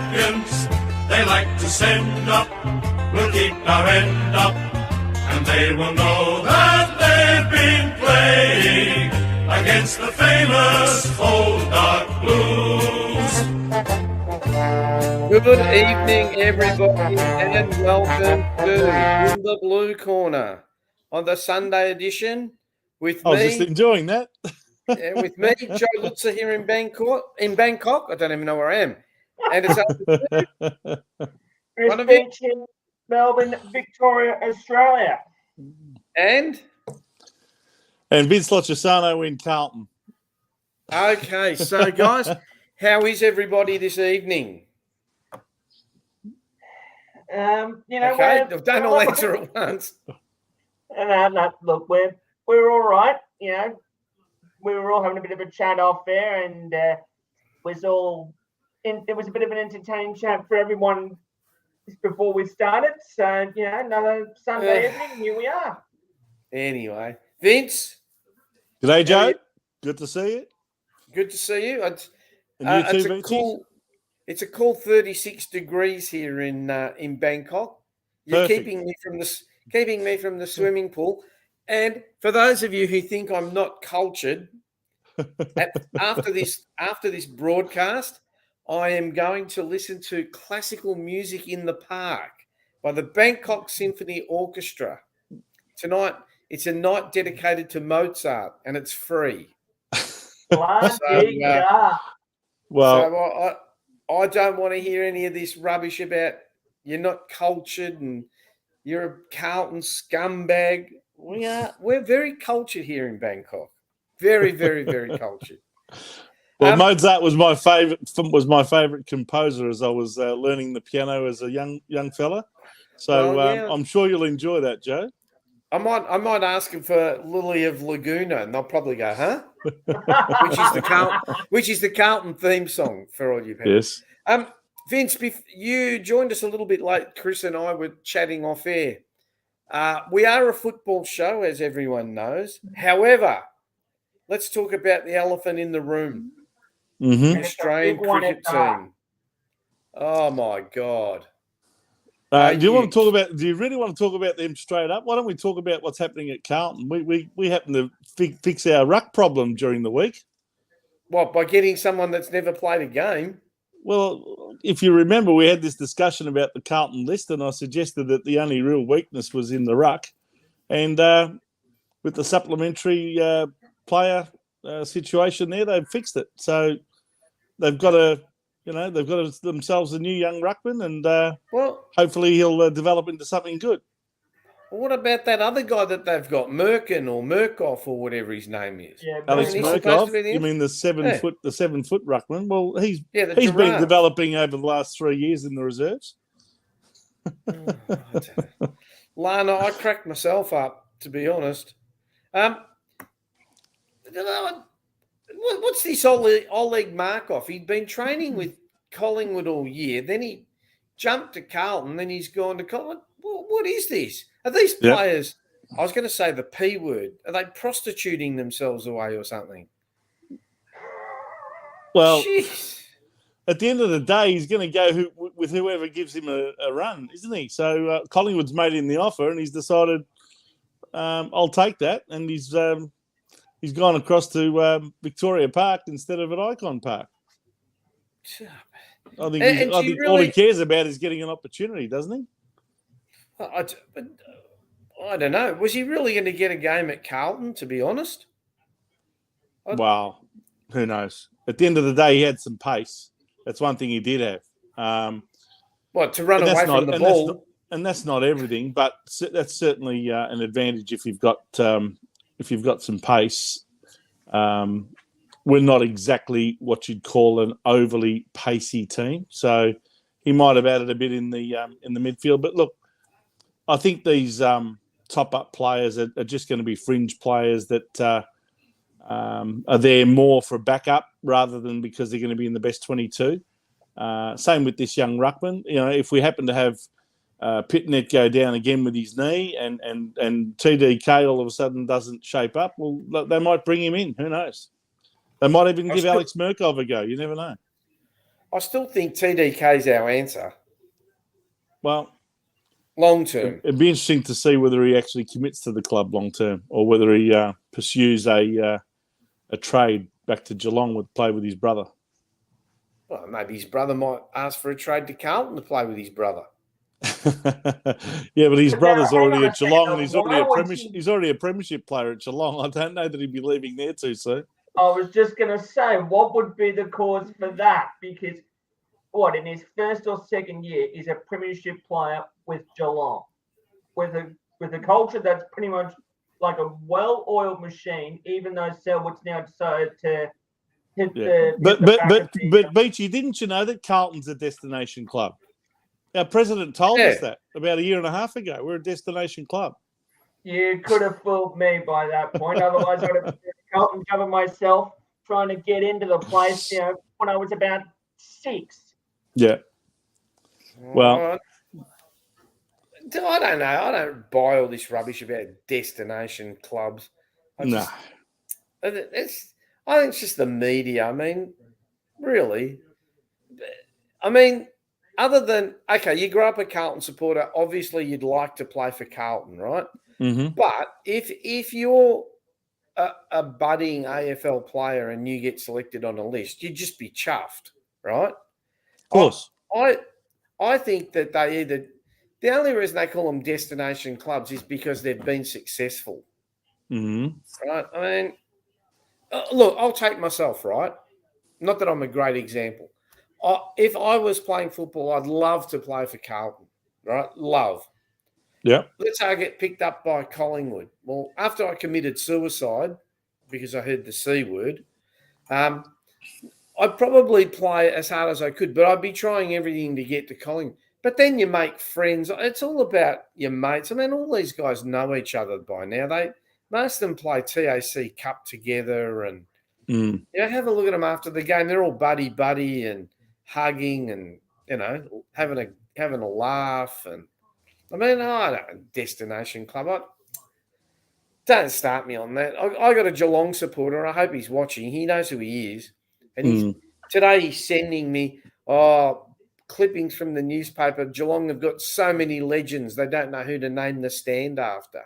champions they like to send up will keep our end up, and they will know that they've been playing against the famous old dark blues. Good evening, everybody, and welcome to In the Blue Corner on the Sunday edition with me. I was just enjoying that. With me, Joe Luzza here in Bangkok. I don't even know where I am. And it's Chris Beach in Melbourne, Victoria, Australia. And Vince Loccisano in Carlton. Okay, so guys, how is everybody this evening? Okay, don't all answer at once. No, look, we're all right. You know, we were all having a bit of a chat off there, and it was a bit of an entertaining chat for everyone before we started. So, another Sunday evening, here we are. Anyway, Vince. G'day, Joe. Good to see you. Good to see you. It's a cool 36 degrees here in Bangkok. You're keeping me from the swimming pool. And for those of you who think I'm not cultured, after this broadcast, I am going to listen to classical music in the park by the Bangkok Symphony Orchestra. Tonight, it's a night dedicated to Mozart, and it's free. I don't want to hear any of this rubbish about you're not cultured and you're a Carlton scumbag. We're very cultured here in Bangkok. Very, very, very cultured. Well, Mozart was my favorite composer as I was learning the piano as a young fella. So I'm sure you'll enjoy that, Joe. I might ask him for Lily of Laguna, and they'll probably go, huh? which is the Carlton theme song for all you people. Yes. Vince, you joined us a little bit late. Chris and I were chatting off air. We are a football show, as everyone knows. However, let's talk about the elephant in the room. Mm-hmm. The Australian cricket team. Oh my God. Do you really want to talk about them straight up? Why don't we talk about what's happening at Carlton? We happen to fix our ruck problem during the week. What, by getting someone that's never played a game? Well, if you remember, we had this discussion about the Carlton list, and I suggested that the only real weakness was in the ruck. And with the supplementary player situation there, they've fixed it. So they've got themselves a new young ruckman, and hopefully he'll develop into something good. Well, what about that other guy that they've got, Merkin or Murkoff or whatever his name is? Yeah, Alex Murkoff. You mean the 7 foot ruckman? Well, he's been developing over the last 3 years in the reserves. Lana, I cracked myself up, to be honest. What's this Oleg Markov? He'd been training with Collingwood all year. Then he jumped to Carlton. Then he's gone to Collingwood. What is this? Are these players, I was going to say the P word, are they prostituting themselves away or something? Well, at the end of the day, he's going to go with whoever gives him a run, isn't he? So Collingwood's made him the offer and he's decided, I'll take that. And he's gone across to Victoria Park instead of at Icon Park. I think all he cares about is getting an opportunity, doesn't he? I don't know. Was he really going to get a game at Carlton, to be honest? Well, who knows? At the end of the day, he had some pace. That's one thing he did have. To run away from the ball? That's not everything, but that's certainly an advantage if you've got some pace. We're not exactly what you'd call an overly pacey team, so he might have added a bit in the midfield. But look, I think these top-up players are just going to be fringe players that are there more for backup rather than because they're going to be in the best 22. Same with this young ruckman. You know, if we happen to have Pitnet go down again with his knee and TDK all of a sudden doesn't shape up, well, they might bring him in. Who knows? They might even give Alex Murkov a go. You never know. I still think TDK is our answer. Well, long term. It'd be interesting to see whether he actually commits to the club long term, or whether he pursues a trade back to Geelong with play with his brother. Well, maybe his brother might ask for a trade to Carlton to play with his brother. Yeah, but his brother's already at Geelong, and he's already a premiership player at Geelong. I don't know that he'd be leaving there too soon. I was just going to say, what would be the cause for that? Because in his first or second year, he's a premiership player with Geelong, with a culture that's pretty much like a well-oiled machine. Even though Selwood's now decided to hit the. But Beachy, didn't you know that Carlton's a destination club? Our president told us that about a year and a half ago. We're a destination club. You could have fooled me by that point. Otherwise, I'd have been Carlton cover myself trying to get into the place, when I was about 6. Yeah. Well, I don't know. I don't buy all this rubbish about destination clubs. I think it's just the media. I mean, really. I mean, other than, okay, you grew up a Carlton supporter, obviously you'd like to play for Carlton, right? Mm-hmm. But if you're a budding AFL player and you get selected on a list, you'd just be chuffed, right? Of course. I think that the only reason they call them destination clubs is because they've been successful. Mm-hmm. Right? I mean, look, I'll take myself, right? Not that I'm a great example. If I was playing football, I'd love to play for Carlton, right? Love. Yeah. Let's say I get picked up by Collingwood. Well, after I committed suicide because I heard the C word, I'd probably play as hard as I could, but I'd be trying everything to get to Collingwood. But then you make friends. It's all about your mates. I mean, all these guys know each other by now. Most of them play TAC Cup together, and have a look at them after the game. They're all buddy and hugging and having a laugh. And I mean, destination club. Don't start me on that. I got a Geelong supporter. I hope he's watching. He knows who he is, and today he's sending me clippings from the newspaper. Geelong have got so many legends, they don't know who to name the stand after.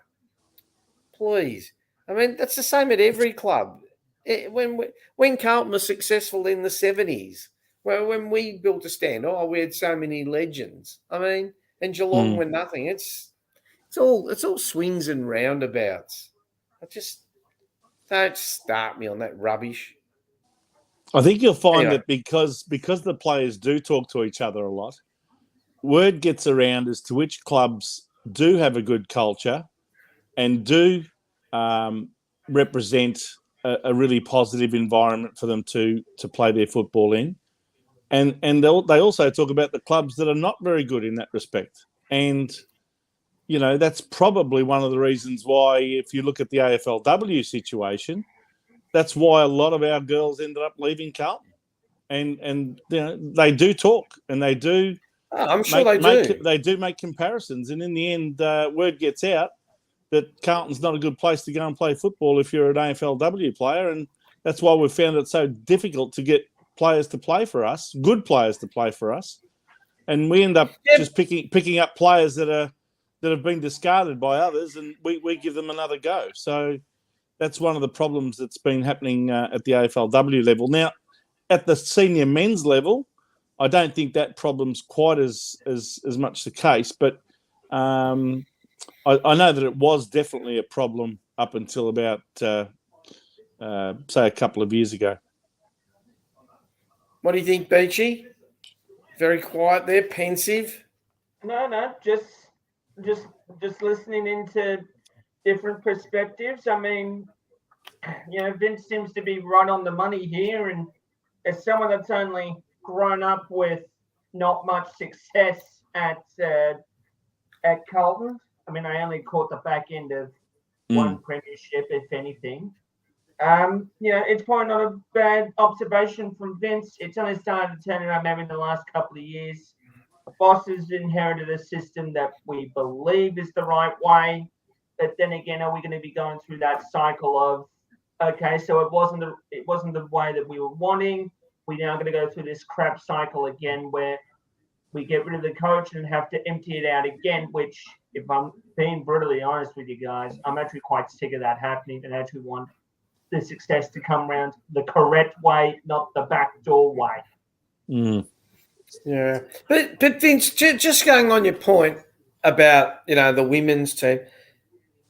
Please. I mean, that's the same at every club. When Carlton was successful in the 70s, when we built a stand, we had so many legends. I mean, and Geelong were nothing. It's all swings and roundabouts. Don't start me on that rubbish. I think you'll find that because the players do talk to each other a lot, word gets around as to which clubs do have a good culture and do represent a really positive environment for them to play their football in. And they also talk about the clubs that are not very good in that respect. And, that's probably one of the reasons why, if you look at the AFLW situation, that's why a lot of our girls ended up leaving Carlton. And they do talk, and they do. I'm sure they do. They do make comparisons. And in the end, word gets out that Carlton's not a good place to go and play football if you're an AFLW player. And that's why we've found it so difficult to get players to play for us, good players to play for us. And we end up just picking up players that have been discarded by others, and we give them another go. So that's one of the problems that's been happening at the AFLW level. Now, at the senior men's level, I don't think that problem's quite as much the case, but I know that it was definitely a problem up until about, say, a couple of years ago. What do you think, Beachy? Very quiet there, pensive. No, just listening into different perspectives. I mean, Vince seems to be right on the money here, and as someone that's only grown up with not much success at Carlton, I mean, I only caught the back end of one premiership, if anything. It's probably not a bad observation from Vince. It's only started to turn around maybe in the last couple of years. The bosses inherited a system that we believe is the right way. But then again, are we going to be going through that cycle of, okay, so it wasn't the way that we were wanting. we're now going to go through this crap cycle again where we get rid of the coach and have to empty it out again, which, if I'm being brutally honest with you guys, I'm actually quite sick of that happening and actually want the success to come around the correct way, not the backdoor way. Yeah. But Vince, just going on your point about, the women's team,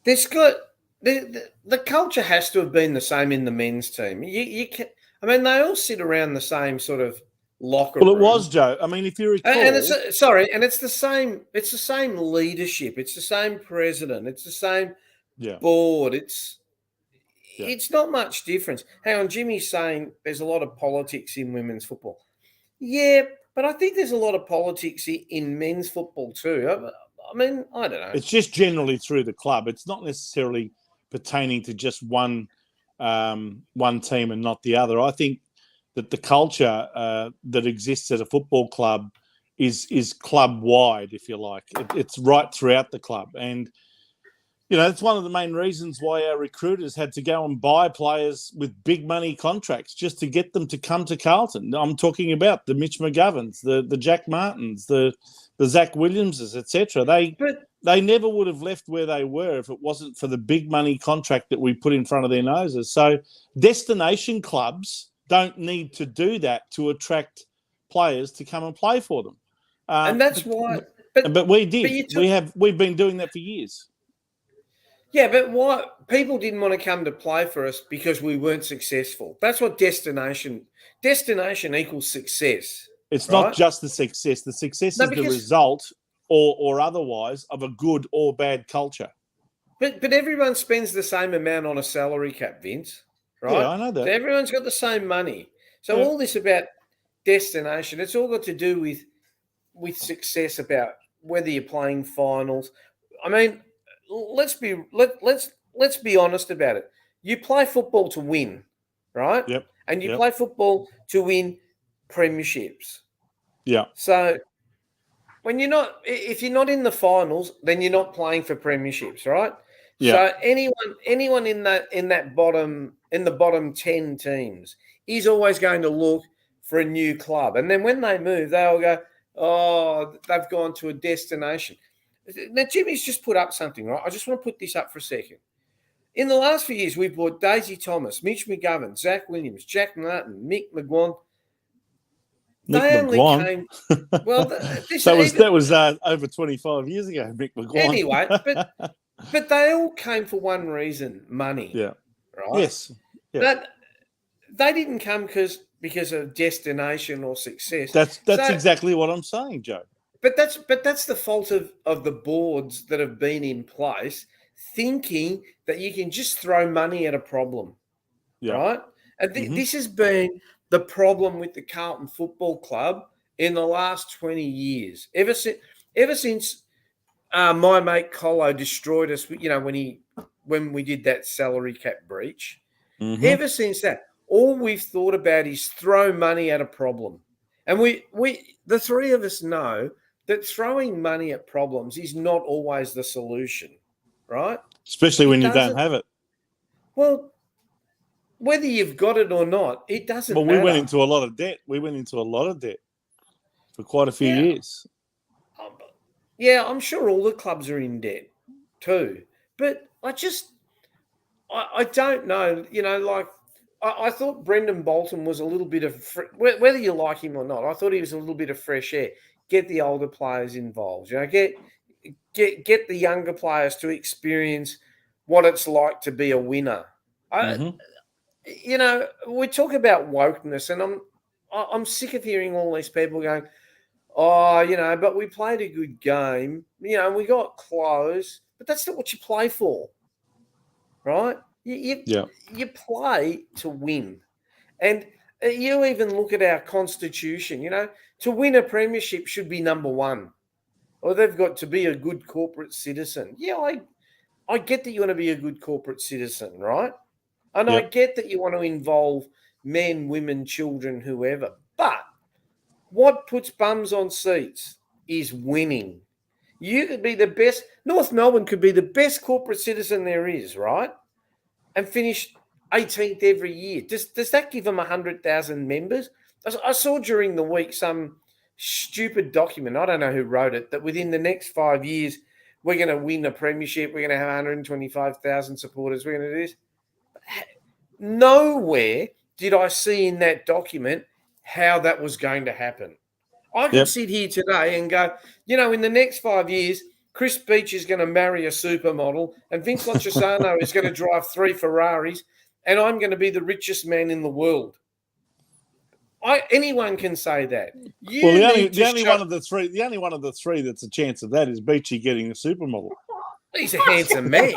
there's got the culture has to have been the same in the men's team. You can, they all sit around the same sort of locker room. Well, it was, Joe. I mean, if you recall, and it's the same. It's the same leadership. It's the same president. It's the same board. It's not much difference. Hang on, Jimmy's saying there's a lot of politics in women's football. Yeah, but I think there's a lot of politics in men's football too. I don't know. It's just generally through the club. It's not necessarily pertaining to just one team and not the other. I think that the culture that exists at a football club is club wide, if you like. It's right throughout the club, and it's one of the main reasons why our recruiters had to go and buy players with big money contracts just to get them to come to Carlton. I'm talking about the Mitch McGoverns, the Jack Martins, the Zach Williamses, etc. They never would have left where they were if it wasn't for the big money contract that we put in front of their noses. So destination clubs don't need to do that to attract players to come and play for them. And that's why. But we did. We've been doing that for years. Yeah, but what people didn't want to come to play for us because we weren't successful. That's what destination equals success. It's not just the success. The success is the result or otherwise of a good or bad culture. But everyone spends the same amount on a salary cap, Vince, right? Yeah, I know that. So everyone's got the same money. So all this about destination, it's all got to do with success, about whether you're playing finals. Let's be honest about it. You play football to win, right? Yep. And you play football to win premierships. Yeah. So if you're not in the finals, then you're not playing for premierships, right? Yeah. So anyone in the bottom 10 teams is always going to look for a new club. And then when they move, they'll go, oh, they've gone to a destination. Now, Jimmy's just put up something, right? I just want to put this up for a second. In the last few years, we've bought Daisy Thomas, Mitch McGovern, Zach Williams, Jack Martin, Mick McGuan. That was over 25 years ago, Mick McGuan. Anyway, but they all came for one reason, money. Yeah. Right? Yes. Yeah. But they didn't come because of destination or success. That's exactly what I'm saying, Joe. But that's the fault of the boards that have been in place, thinking that you can just throw money at a problem, right? And this has been the problem with the Carlton Football Club in the last 20 years. Ever since my mate Colo destroyed us, when we did that salary cap breach. Ever since that, all we've thought about is throw money at a problem, and we the three of us know that throwing money at problems is not always the solution, right? Especially when you don't have it. Well, whether you've got it or not, it doesn't matter. Well, we went into a lot of debt. For quite a few years. Yeah, I'm sure all the clubs are in debt too. But I don't know, I thought Brendan Bolton was a little bit of, whether you like him or not, I thought he was a little bit of fresh air. Get the older players involved. Get the younger players to experience what it's like to be a winner. We talk about wokeness, and I'm sick of hearing all these people going, "Oh, but we played a good game. We got close, but that's not what you play for, right? You play to win, and you even look at our constitution. To win a premiership should be number one, or they've got to be a good corporate citizen. Yeah, I get that you want to be a good corporate citizen, right? And I get that you want to involve men, women, children, whoever. But what puts bums on seats is winning. You could be the best. North Melbourne could be the best corporate citizen there is, right? And finish 18th every year. Does that give them 100,000 members? I saw during the week some stupid document. I don't know who wrote it. That within the next 5 years, we're going to win a premiership. We're going to have 125,000 supporters. We're going to do this. Nowhere did I see in that document how that was going to happen. I could sit here today and go, in the next 5 years, Chris Beach is going to marry a supermodel and Vince Loccisano is going to drive 3 Ferraris and I'm going to be the richest man in the world. Anyone can say that. The only one of the three that's a chance of that is Beachy getting a supermodel. He's a handsome man.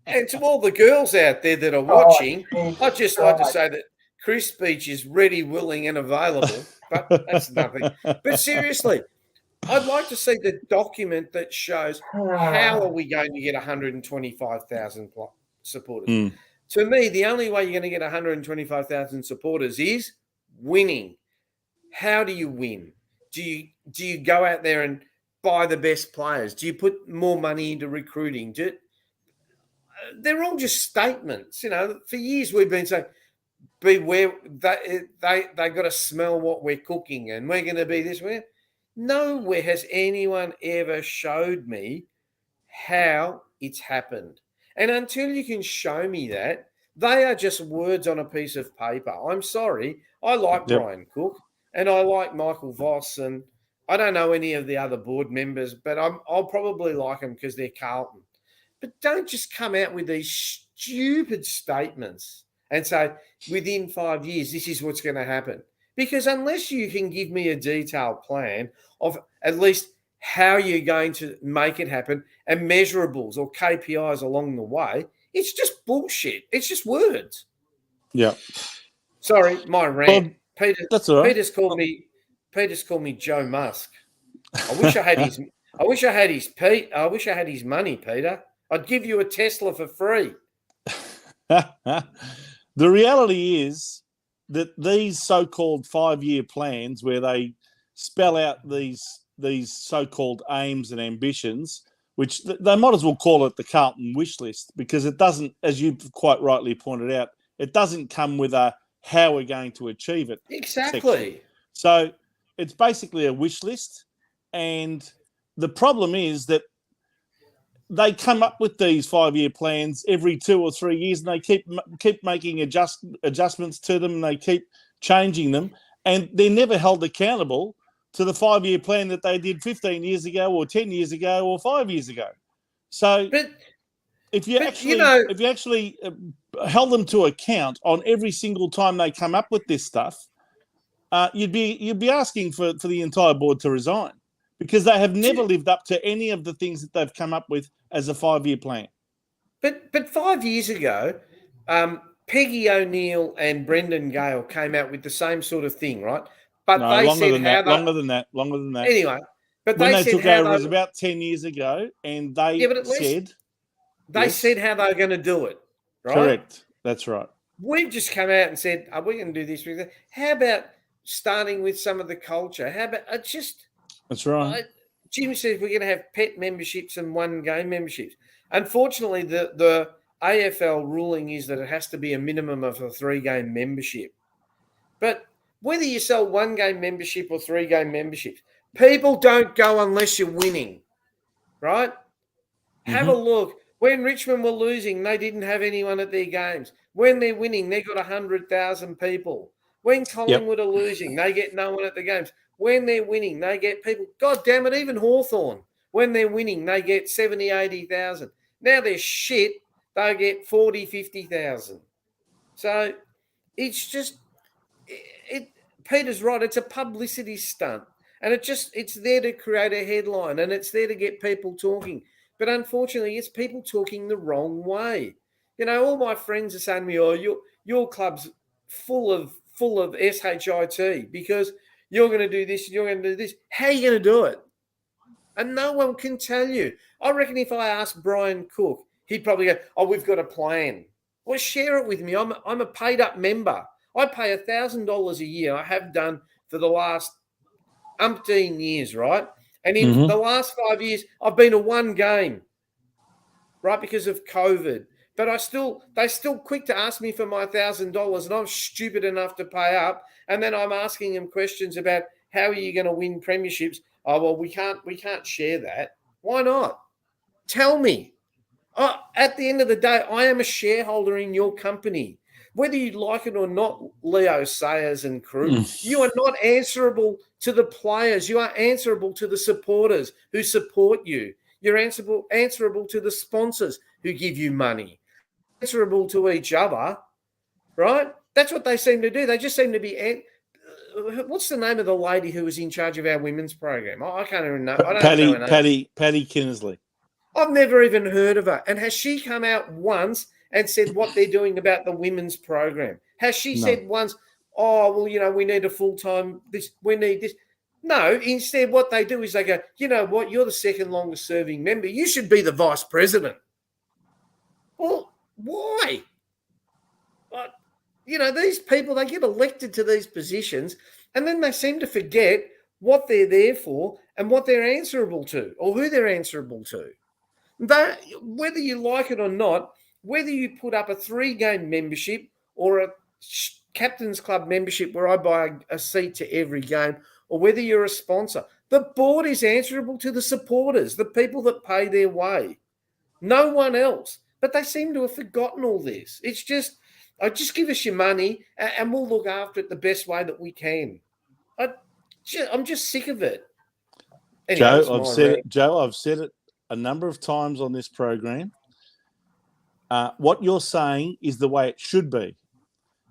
And to all the girls out there that are watching, I'd just like to say that Chris Beach is ready, willing, and available. But that's nothing. But seriously, I'd like to see the document that shows how are we going to get 125,000 supporters. To me, the only way you're going to get 125,000 supporters is winning. How do you win? Do you go out there and buy the best players? Do you put more money into recruiting? They're all just statements. For years we've been saying, beware, they got to smell what we're cooking and we're going to be this way. Nowhere has anyone ever showed me how it's happened. And until you can show me that, they are just words on a piece of paper. I'm sorry. I like Brian Cook and I like Michael Voss and I don't know any of the other board members, but I'll probably like them because they're Carlton. But don't just come out with these stupid statements and say, within 5 years, this is what's going to happen. Because unless you can give me a detailed plan of at least how you're going to make it happen and measurables or KPIs along the way, it's just bullshit. It's just words. Yeah. Sorry, my rant. Peter, that's all right. Peter's called me Joe Musk. I wish I had his I wish I had his money, Peter. I'd give you a Tesla for free. The reality is that these so-called 5-year plans where they spell out these so-called aims and ambitions, which they might as well call it the Carlton wish list, because it doesn't, as you quite rightly pointed out, it doesn't come with a how we're going to achieve it. Exactly. Section. So it's basically a wish list. And the problem is that they come up with these 5-year plans every 2 or 3 years and they keep making adjustments to them and they keep changing them. And they're never held accountable to the 5-year plan that they did 15 years ago or 10 years ago or 5 years ago. So if you actually held them to account on every single time they come up with this stuff, you'd be asking for the entire board to resign because they have never lived up to any of the things that they've come up with as a 5-year plan. But 5 years ago, Peggy O'Neill and Brendan Gale came out with the same sort of thing, right? But no, they longer said than that. Longer than that. Anyway, but when they took said over, it was about 10 years ago, and they said how they were going to do it, right? Correct. That's right. We've just come out and said, "Are we going to do this with that?" How about starting with some of the culture? How about That's right. Jim says we're going to have pet memberships and one game memberships. Unfortunately, the AFL ruling is that it has to be a minimum of a 3-game membership. But whether you sell 1-game membership or 3-game memberships, people don't go unless you're winning, right? Have a look. When Richmond were losing, they didn't have anyone at their games. When they're winning, they got 100,000 people. When Collingwood are losing, they get no one at the games. When they're winning, they get people. God damn it, even Hawthorn. When they're winning, they get 70, 80,000. Now they're shit. They get 40, 50,000. So it's just, Peter's right. It's a publicity stunt. And it's there to create a headline and it's there to get people talking. But unfortunately, it's people talking the wrong way. All my friends are saying to me, "Oh, your club's full of shit because you're going to do this and you're going to do this." How are you going to do it? And no one can tell you. I reckon if I asked Brian Cook, he'd probably go, "Oh, we've got a plan." Well, share it with me. I'm a paid up member. I pay $1,000 a year. I have done for the last umpteen years, right? And in the last 5 years, I've been to one game, right, because of COVID. but they're still quick to ask me for my $1,000, and I'm stupid enough to pay up. And then I'm asking them questions about how are you going to win premierships? Oh, well, we can't share that. Why not? Tell me. At the end of the day, I am a shareholder in your company. Whether you like it or not, Leo Sayers and crew, you are not answerable to the players. You are answerable to the supporters who support you. You're answerable to the sponsors who give you money. Answerable to each other, right? That's what they seem to do. They just seem to be. What's the name of the lady who was in charge of our women's program? I can't even know. I don't know her name. Patty Kinnersley. I've never even heard of her. And has she come out once and said what they're doing about the women's program? Has she said once, oh, well, we need a full-time this, we need this? No, instead what they do is they go, you know what, you're the second longest serving member. You should be the vice president. Well, why? These people, they get elected to these positions and then they seem to forget what they're there for and what they're answerable to or who they're answerable to. Whether you like it or not, whether you put up a 3-game membership or a Captain's Club membership where I buy a seat to every game, or whether you're a sponsor, the board is answerable to the supporters, the people that pay their way. No one else. But they seem to have forgotten all this. It's just, give us your money and we'll look after it the best way that we can. I'm just sick of it. Anyway, Joe, I've said it a number of times on this program. What you're saying is the way it should be.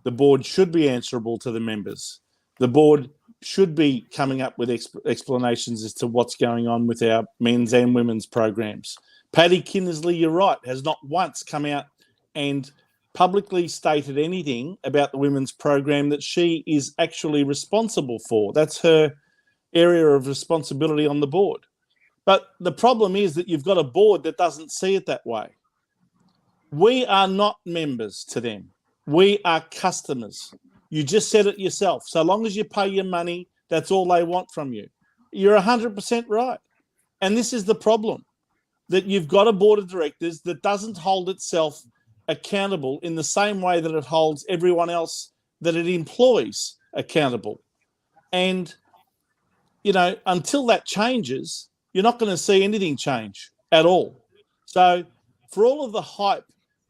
The board should be answerable to the members. The board should be coming up with explanations as to what's going on with our men's and women's programs. Patty Kinnersley, you're right, has not once come out and publicly stated anything about the women's program that she is actually responsible for. That's her area of responsibility on the board. But the problem is that you've got a board that doesn't see it that way. We are not members to them. We are customers. You just said it yourself. So long as you pay your money, that's all they want from you. You're 100% right. And this is the problem, that you've got a board of directors that doesn't hold itself accountable in the same way that it holds everyone else that it employs accountable. And, until that changes, you're not going to see anything change at all. So for all of the hype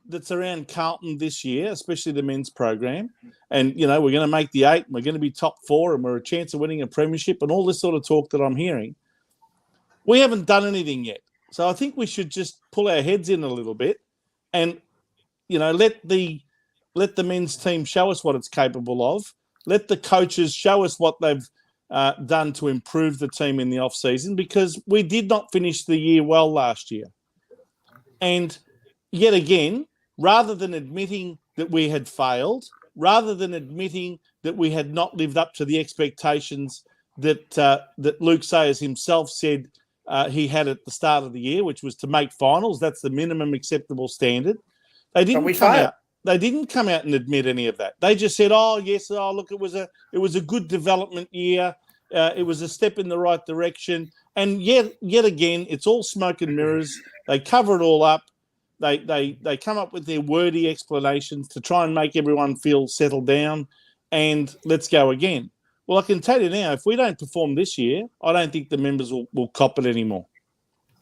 that's around Carlton this year, especially the men's program, and, we're going to make the 8, and we're going to be top 4, and we're a chance of winning a premiership and all this sort of talk that I'm hearing, we haven't done anything yet. So I think we should just pull our heads in a little bit and, let the men's team show us what it's capable of. Let the coaches show us what they've done to improve the team in the off-season, because we did not finish the year well last year. And yet again, rather than admitting that we had failed, rather than admitting that we had not lived up to the expectations that Luke Sayers himself said he had at the start of the year, which was to make finals. That's the minimum acceptable standard. They didn't come out and admit any of that. They just said, look, it was a good development year. It was a step in the right direction. And yet again, it's all smoke and mirrors. They cover it all up. They come up with their wordy explanations to try and make everyone feel settled down, and let's go again. Well, I can tell you now, if we don't perform this year, I don't think the members will cop it anymore.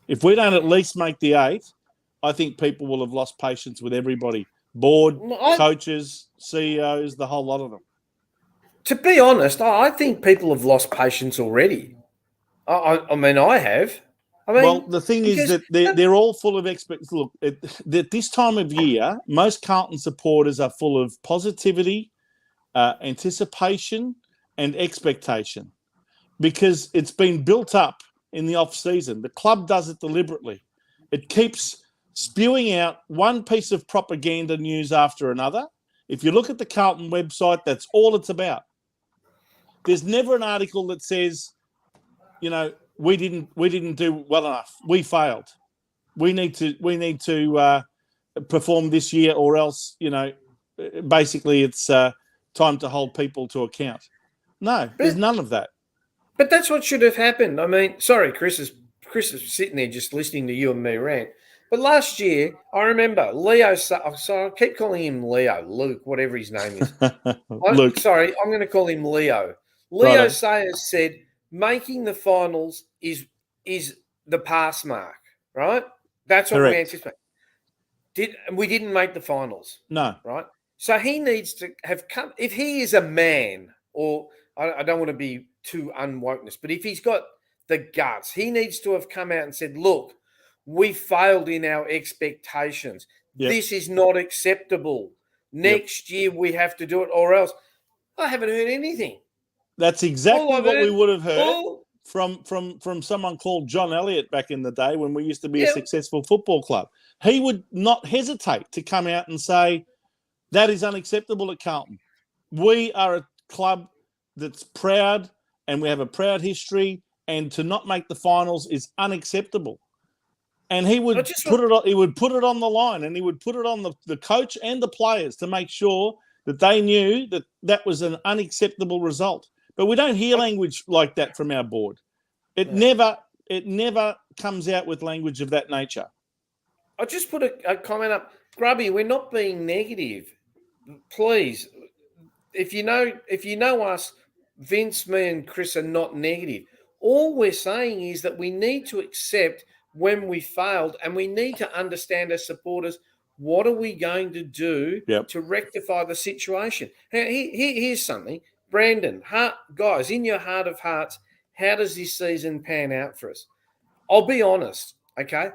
If we don't at least make the 8, I think people will have lost patience with everybody. Board, coaches, CEOs, the whole lot of them. To be honest, I think people have lost patience already. I mean, I have. Well, the thing is that they're all full of expectations. Look, at this time of year, most Carlton supporters are full of positivity, anticipation, and expectation, because it's been built up in the off-season. The club does it deliberately. It keeps spewing out one piece of propaganda news after another. If you look at the Carlton website, that's all it's about. There's never an article that says, we didn't do well enough. We failed. We need to perform this year, or else, basically it's time to hold people to account. No, there's none of that. But that's what should have happened. I mean, sorry, Chris is sitting there just listening to you and me rant. But last year, I remember Leo. So I keep calling him Leo, Luke, whatever his name is. Luke. Sorry, I'm going to call him Leo. Leo Sayers said making the finals is the pass mark, right? That's what we anticipate. We didn't make the finals. No. Right? So he needs to have come. If he is a man, or I don't want to be too unwokeness, but if he's got the guts, he needs to have come out and said, look, we failed in our expectations. Yep. This is not acceptable. Next year we have to do it, or else. I haven't heard anything. That's exactly what we would have heard from someone called John Elliott back in the day when we used to be a successful football club. He would not hesitate to come out and say, that is unacceptable at Carlton. We are a club that's proud and we have a proud history, and to not make the finals is unacceptable. And he would put it on the line, and he would put it on the coach and the players to make sure that they knew that was an unacceptable result. But we don't hear language like that from our board. It never comes out with language of that nature. I just put a comment up. Grubby, we're not being negative. Please, if you know us, Vince, me and Chris are not negative. All we're saying is that we need to accept when we failed, and we need to understand as supporters, what are we going to do to rectify the situation? Now, here's something. Brandon, guys, in your heart of hearts, how does this season pan out for us? I'll be honest, okay?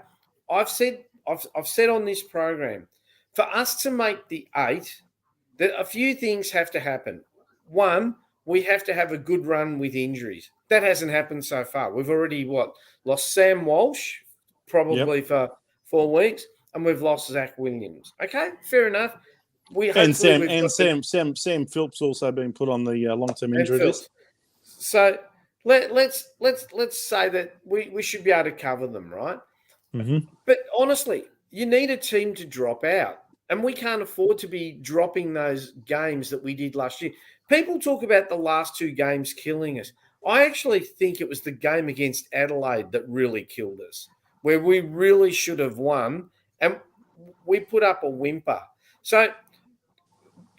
I've said on this program, for us to make the 8, that a few things have to happen. One, we have to have a good run with injuries. That hasn't happened so far. We've already, lost Sam Walsh, probably for 4 weeks, and we've lost Zach Williams. Okay, fair enough. Sam Phillips also been put on the long-term injury list. So let's say that we should be able to cover them, right? Mm-hmm. But honestly, you need a team to drop out, and we can't afford to be dropping those games that we did last year. People talk about the last 2 games killing us. I actually think it was the game against Adelaide that really killed us, where we really should have won, and we put up a whimper. So,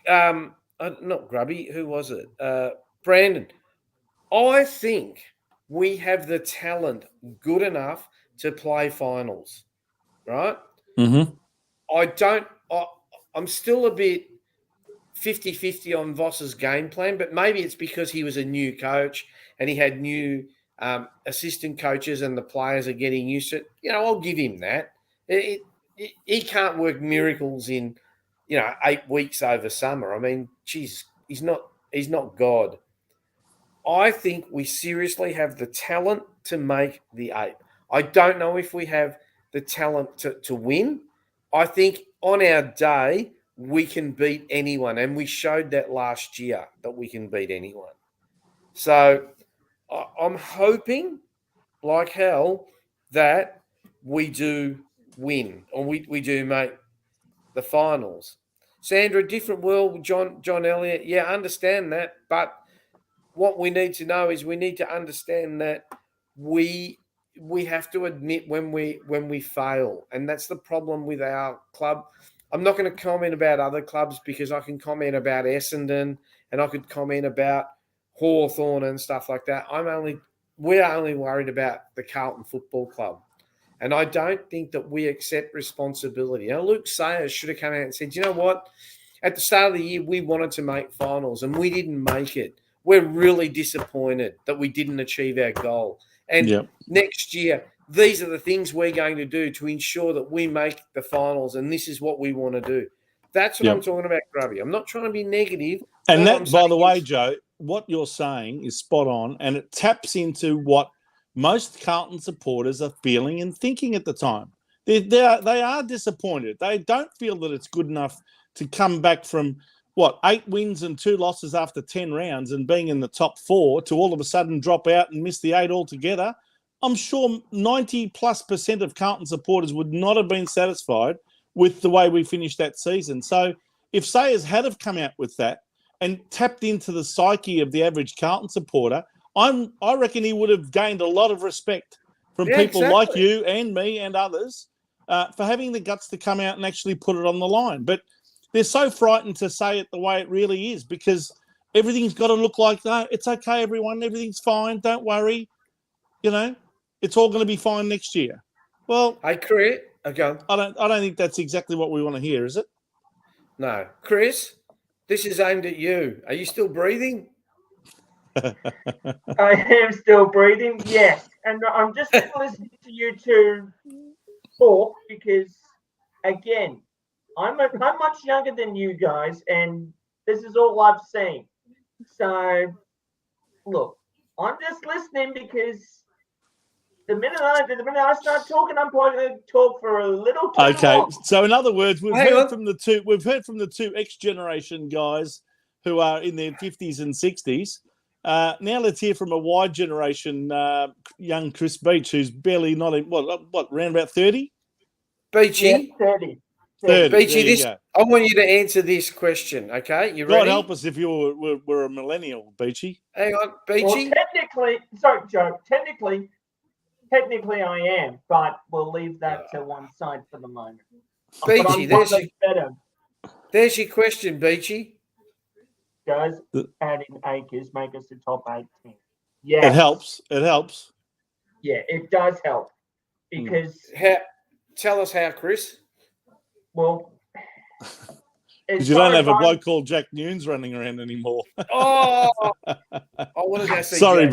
not Grubby, who was it? Brandon. I think we have the talent good enough to play finals, right? Mm-hmm. I'm still a bit 50-50 on Voss's game plan, but maybe it's because he was a new coach and he had new assistant coaches and the players are getting used to it. I'll give him that. He can't work miracles in, 8 weeks over summer. I mean, geez, he's not God. I think we seriously have the talent to make the 8. I don't know if we have the talent to win. I think on our day, we can beat anyone. And we showed that last year that we can beat anyone. So I'm hoping like hell that we do win, or we do make the finals. Sandra, different world, John Elliott. Yeah, I understand that. But what we need to know is we need to understand that we have to admit when we fail. And that's the problem with our club. I'm not going to comment about other clubs because I can comment about Essendon and I could comment about Hawthorn and stuff like that. We're only worried about the Carlton Football Club. And I don't think that we accept responsibility. Luke Sayers should have come out and said, you know what? At the start of the year, we wanted to make finals and we didn't make it. We're really disappointed that we didn't achieve our goal. And next year, these are the things we're going to do to ensure that we make the finals, and this is what we want to do. That's what I'm talking about, Grubby. I'm not trying to be negative. And that, by the way, Joe, what you're saying is spot on, and it taps into what most Carlton supporters are feeling and thinking at the time. They are disappointed. They don't feel that it's good enough to come back from, 8 wins and 2 losses after 10 rounds and being in the top 4 to all of a sudden drop out and miss the 8 altogether. I'm sure 90+% of Carlton supporters would not have been satisfied with the way we finished that season. So if Sayers had have come out with that and tapped into the psyche of the average Carlton supporter, I reckon he would have gained a lot of respect from people like you and me and others for having the guts to come out and actually put it on the line. But they're so frightened to say it the way it really is because everything's got to look like, no, it's okay, everyone. Everything's fine. Don't worry. It's all going to be fine next year. Well, hey, Chris, okay. I don't think that's exactly what we want to hear, is it? No, Chris, this is aimed at you. Are you still breathing? I am still breathing, yes. And I'm just listening to you two talk because, again, I'm much younger than you guys, and this is all I've seen. So, look, I'm just listening because the minute I start talking, I'm probably going to talk for a little too long. So in other words, we've heard from the two X generation guys who are in their 50s and 60s. Now let's hear from a Y generation young Chris Beach, who's barely not in around about 30. Beachy, yeah, 30. Beachy, I want you to answer this question. Okay, you ready? God help us if you were a millennial, Beachy. Hang on, Beachy. Well, technically I am, but we'll leave that to one side for the moment. Beachy, there's your question, Beachy. Does adding acres make us a top 8 team? Yeah, it helps. It helps. Yeah, it does help because. Tell us how, Chris. Well, because you don't have a bloke called Jack Nunes running around anymore. Oh, I want to go see. Sorry,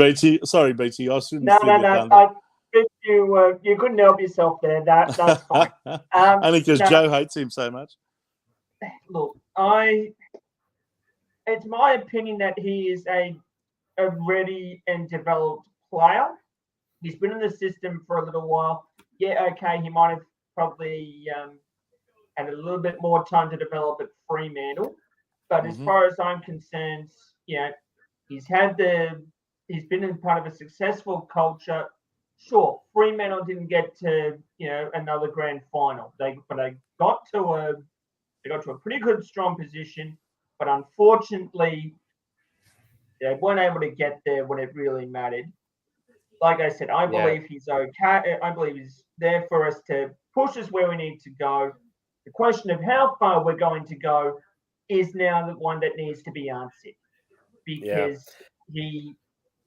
Beachy. I shouldn't. No. You couldn't help yourself there. That's fine. Only because Joe hates him so much. Look, it's my opinion that he is a ready and developed player. He's been in the system for a little while. Yeah, okay, he might have probably had a little bit more time to develop at Fremantle. But as far as I'm concerned, he's been in part of a successful culture. Sure, Fremantle didn't get to another grand final. They got to a pretty good strong position, but unfortunately they weren't able to get there when it really mattered. Like I said, I believe he's okay. I believe he's there for us to push us where we need to go. The question of how far we're going to go is now the one that needs to be answered because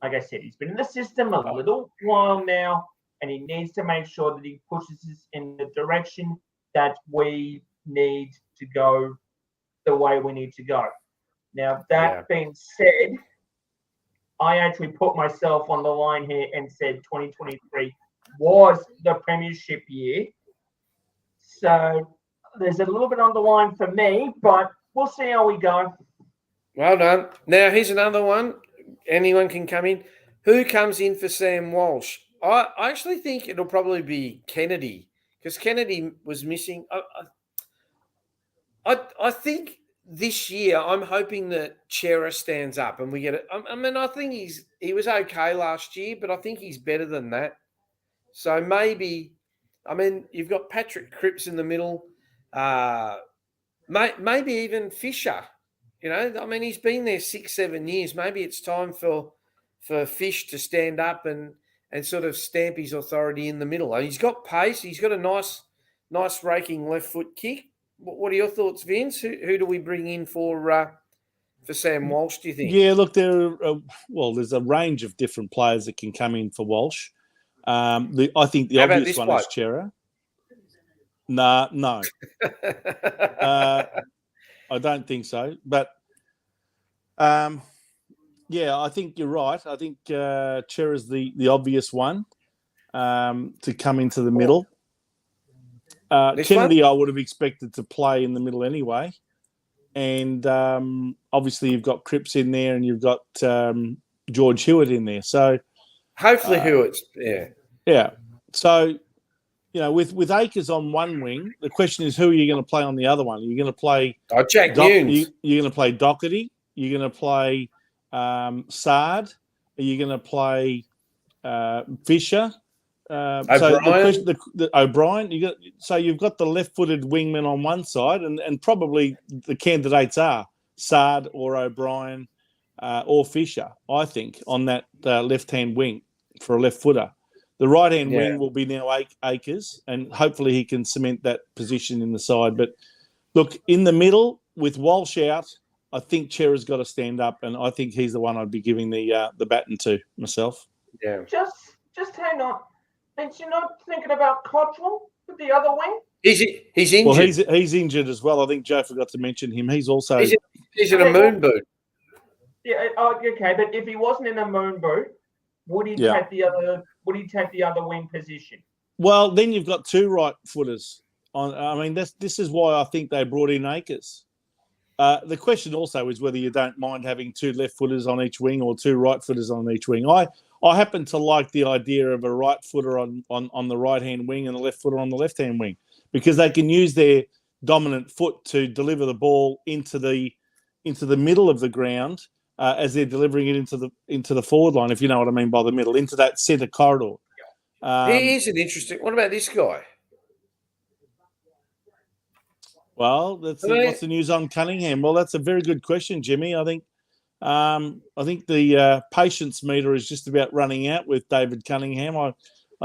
like I said, he's been in the system a little while now, and he needs to make sure that he pushes us in the direction that we need to go, the way we need to go. Now, that being said, I actually put myself on the line here and said 2023 was the premiership year. So there's a little bit on the line for me, but we'll see how we go. Well done. Now, here's another one. Anyone can come in. Who comes in for Sam Walsh? I actually think it'll probably be Kennedy because Kennedy was missing. I think this year I'm hoping that Chera stands up and we get it. I mean, I think he was okay last year, but I think he's better than that. So maybe, I mean, you've got Patrick Cripps in the middle, maybe even Fisher. I mean, he's been there 6-7 years. Maybe it's time for Fish to stand up and sort of stamp his authority in the middle. He's got pace. He's got a nice raking left foot kick. What are your thoughts, Vince? Who do we bring in for Sam Walsh, do you think? Yeah, look, there's a range of different players that can come in for Walsh. I think the obvious one is Chera. No. I don't think so. But, I think you're right. I think Chera's the obvious one to come into the middle. Kennedy, I would have expected to play in the middle anyway. And obviously you've got Cripps in there and you've got George Hewitt in there. So hopefully Hewitt's, Yeah. So, with Akers on one wing, the question is who are you going to play on the other one? Are you going to play Jack Nunes? You're going to play Doherty? You're going to play Sard? Are you going to play Fisher? O'Brien? So O'Brien. You've got the left-footed wingman on one side, and probably the candidates are Sard or O'Brien or Fisher, I think, on that left-hand wing for a left footer. The right-hand wing will be now Akers, and hopefully he can cement that position in the side. But look, in the middle with Walsh out, I think Chera's got to stand up, and I think he's the one I'd be giving the baton to myself. Yeah. Just hang on. And you're not thinking about Cottrell with the other wing? He's injured. Well, he's injured as well. I think Joe forgot to mention him. He's also he's in a moon boot. Yeah. Okay, but if he wasn't in a moon boot, would he take the other? Would he take the other wing position? Well, then you've got two right footers. This is why I think they brought in Akers. The question also is whether you don't mind having two left footers on each wing or two right footers on each wing. I happen to like the idea of a right footer on the right hand wing and a left footer on the left hand wing, because they can use their dominant foot to deliver the ball into the middle of the ground as they're delivering it into the forward line, if you know what I mean by the middle, into that centre corridor. He is an interesting. What about this guy? Well, what's the news on Cunningham? Well, that's a very good question, Jimmy. I think the patience meter is just about running out with David Cunningham. I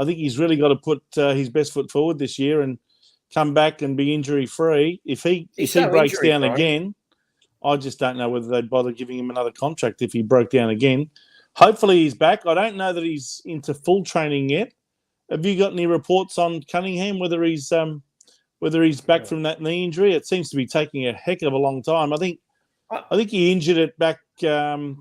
think he's really got to put his best foot forward this year and come back and be injury free. If he breaks down again, I just don't know whether they'd bother giving him another contract if he broke down again. Hopefully he's back. I don't know that he's into full training yet. Have you got any reports on Cunningham, whether he's back from that knee injury? It seems to be taking a heck of a long time. I think he injured it back in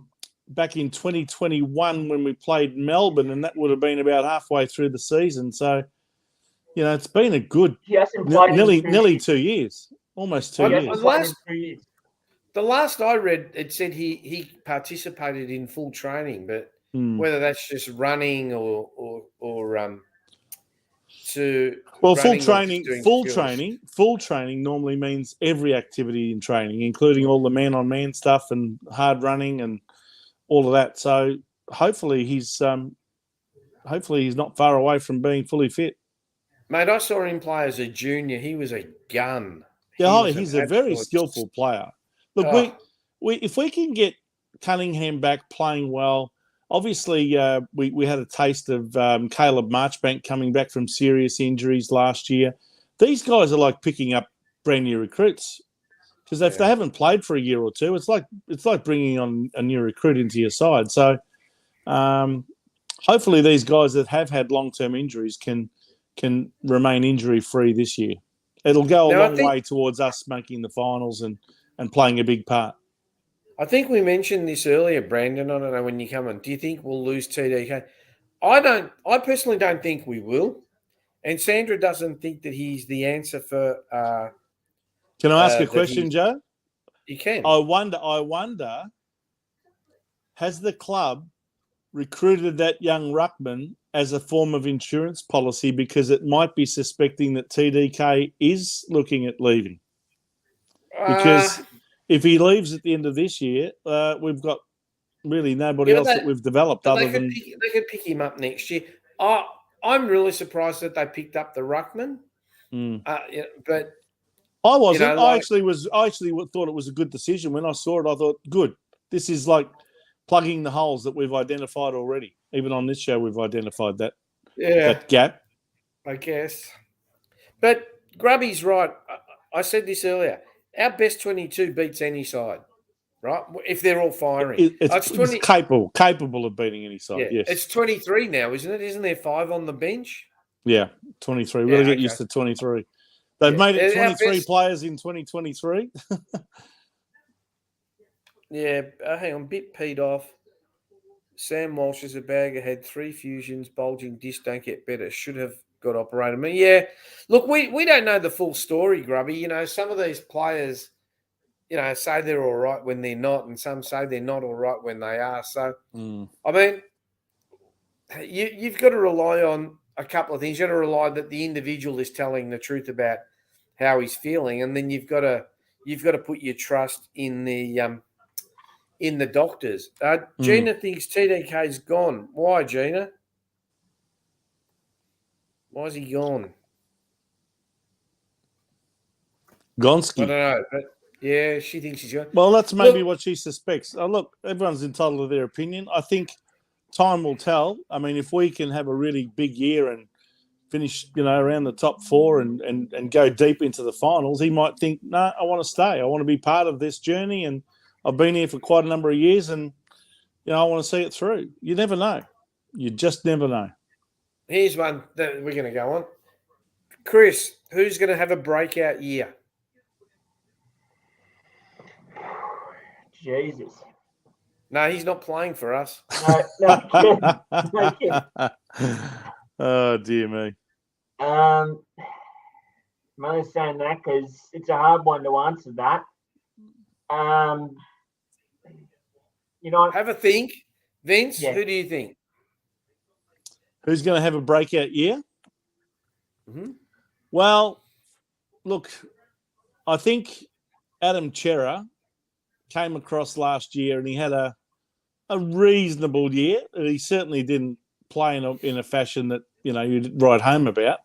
2021 when we played Melbourne, and that would have been about halfway through the season. So, it's been a good nearly 2 years, almost 2 years. The last I read, it said he participated in full training, but whether that's just running or full training normally means every activity in training, including all the man-on-man stuff and hard running and all of that. So hopefully he's not far away from being fully fit. Mate, I saw him play as a junior. He was a gun. He's a very skillful player. Look, if we can get Cunningham back playing well. Obviously, we had a taste of Caleb Marchbank coming back from serious injuries last year. These guys are like picking up brand new recruits, because if they haven't played for a year or two, it's like bringing on a new recruit into your side. So hopefully these guys that have had long-term injuries can remain injury-free this year. It'll go a long way towards us making the finals and playing a big part. I think we mentioned this earlier, Brandon. I don't know when you come on. Do you think we'll lose TDK? I personally don't think we will. And Sandra doesn't think that he's the answer for. Can I ask a question, Joe? You can. I wonder, has the club recruited that young ruckman as a form of insurance policy because it might be suspecting that TDK is looking at leaving? Because if he leaves at the end of this year, we've got really nobody else that we've developed other than... They could pick him up next year. I'm really surprised that they picked up the ruckman. But I wasn't. I actually thought it was a good decision. When I saw it, I thought, good. This is like plugging the holes that we've identified already. Even on this show, we've identified that gap. I guess. But Grubby's right. I said this earlier. Our best 22 beats any side, right? If they're all firing. It's capable of beating any side, yes. It's 23 now, isn't it? Isn't there 5 on the bench? Yeah, 23. Really get used to 23. They've made it 23 players in 2023. Hang on, bit peed off. Sam Walsh is a bag ahead, 3 fusions, bulging disc, don't get better. Should have got operated. Look, we don't know the full story, Grubby. Some of these players, say they're all right when they're not, and some say they're not all right when they are. So, I mean, you've got to rely on a couple of things. You've got to rely that the individual is telling the truth about how he's feeling, and then you've got to put your trust in the doctors. Gina thinks TDK's gone. Why, Gina? Why is he gone? Gonski. I don't know, but yeah, she thinks he's gone. Well, that's maybe what she suspects. Look, everyone's entitled to their opinion. I think time will tell. I mean, if we can have a really big year and finish, around the top 4 and go deep into the finals, he might think, no, I want to stay. I want to be part of this journey, and I've been here for quite a number of years, and I want to see it through. You never know. You just never know. Here's one that we're going to go on. Chris, who's going to have a breakout year? Jesus. No, he's not playing for us. No kidding. Oh, dear me. I'm only saying that because it's a hard one to answer that. Have a think. Vince, Yeah. who do you think? Who's going to have a breakout year? Mm-hmm. Well, look, I think Adam Chera came across last year and he had a reasonable year. He certainly didn't play in a fashion that, you'd write home about.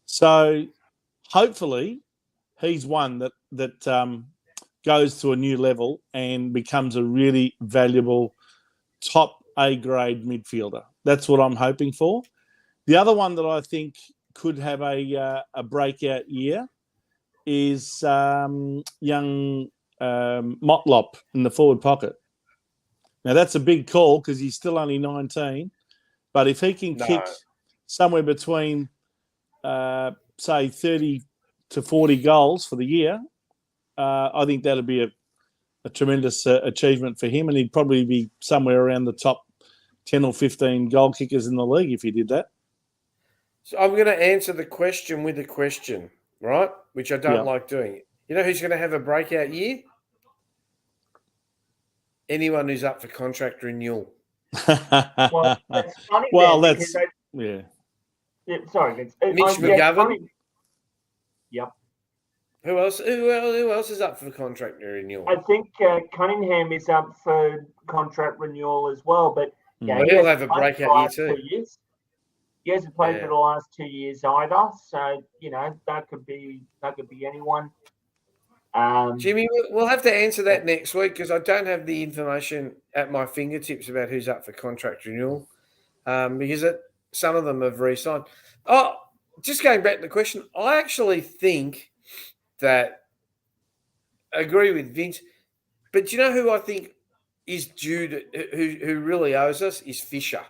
So hopefully he's one that goes to a new level and becomes a really valuable top A-grade midfielder. That's what I'm hoping for. The other one that I think could have a breakout year is young Motlop in the forward pocket. Now, that's a big call because he's still only 19. But if he can kick somewhere between, say, 30 to 40 goals for the year, I think that'd be a tremendous achievement for him, and he'd probably be somewhere around the top 10 or 15 goal kickers in the league if he did that. So I'm going to answer the question with a question, right? Which I don't like doing. You know who's going to have a breakout year? Anyone who's up for contract renewal. Well, that's funny. Sorry, Vince. Mitch McGovern. Yep. Who else is up for contract renewal? I think Cunningham is up for contract renewal as well, but he'll have a breakout year too. 2 years. He hasn't played for the last 2 years either, so that could be anyone. Jimmy, we'll have to answer that next week because I don't have the information at my fingertips about who's up for contract renewal because some of them have re-signed. Oh, just going back to the question, I actually think that I agree with Vince, but do you know who I think is due to who really owes us is Fisher.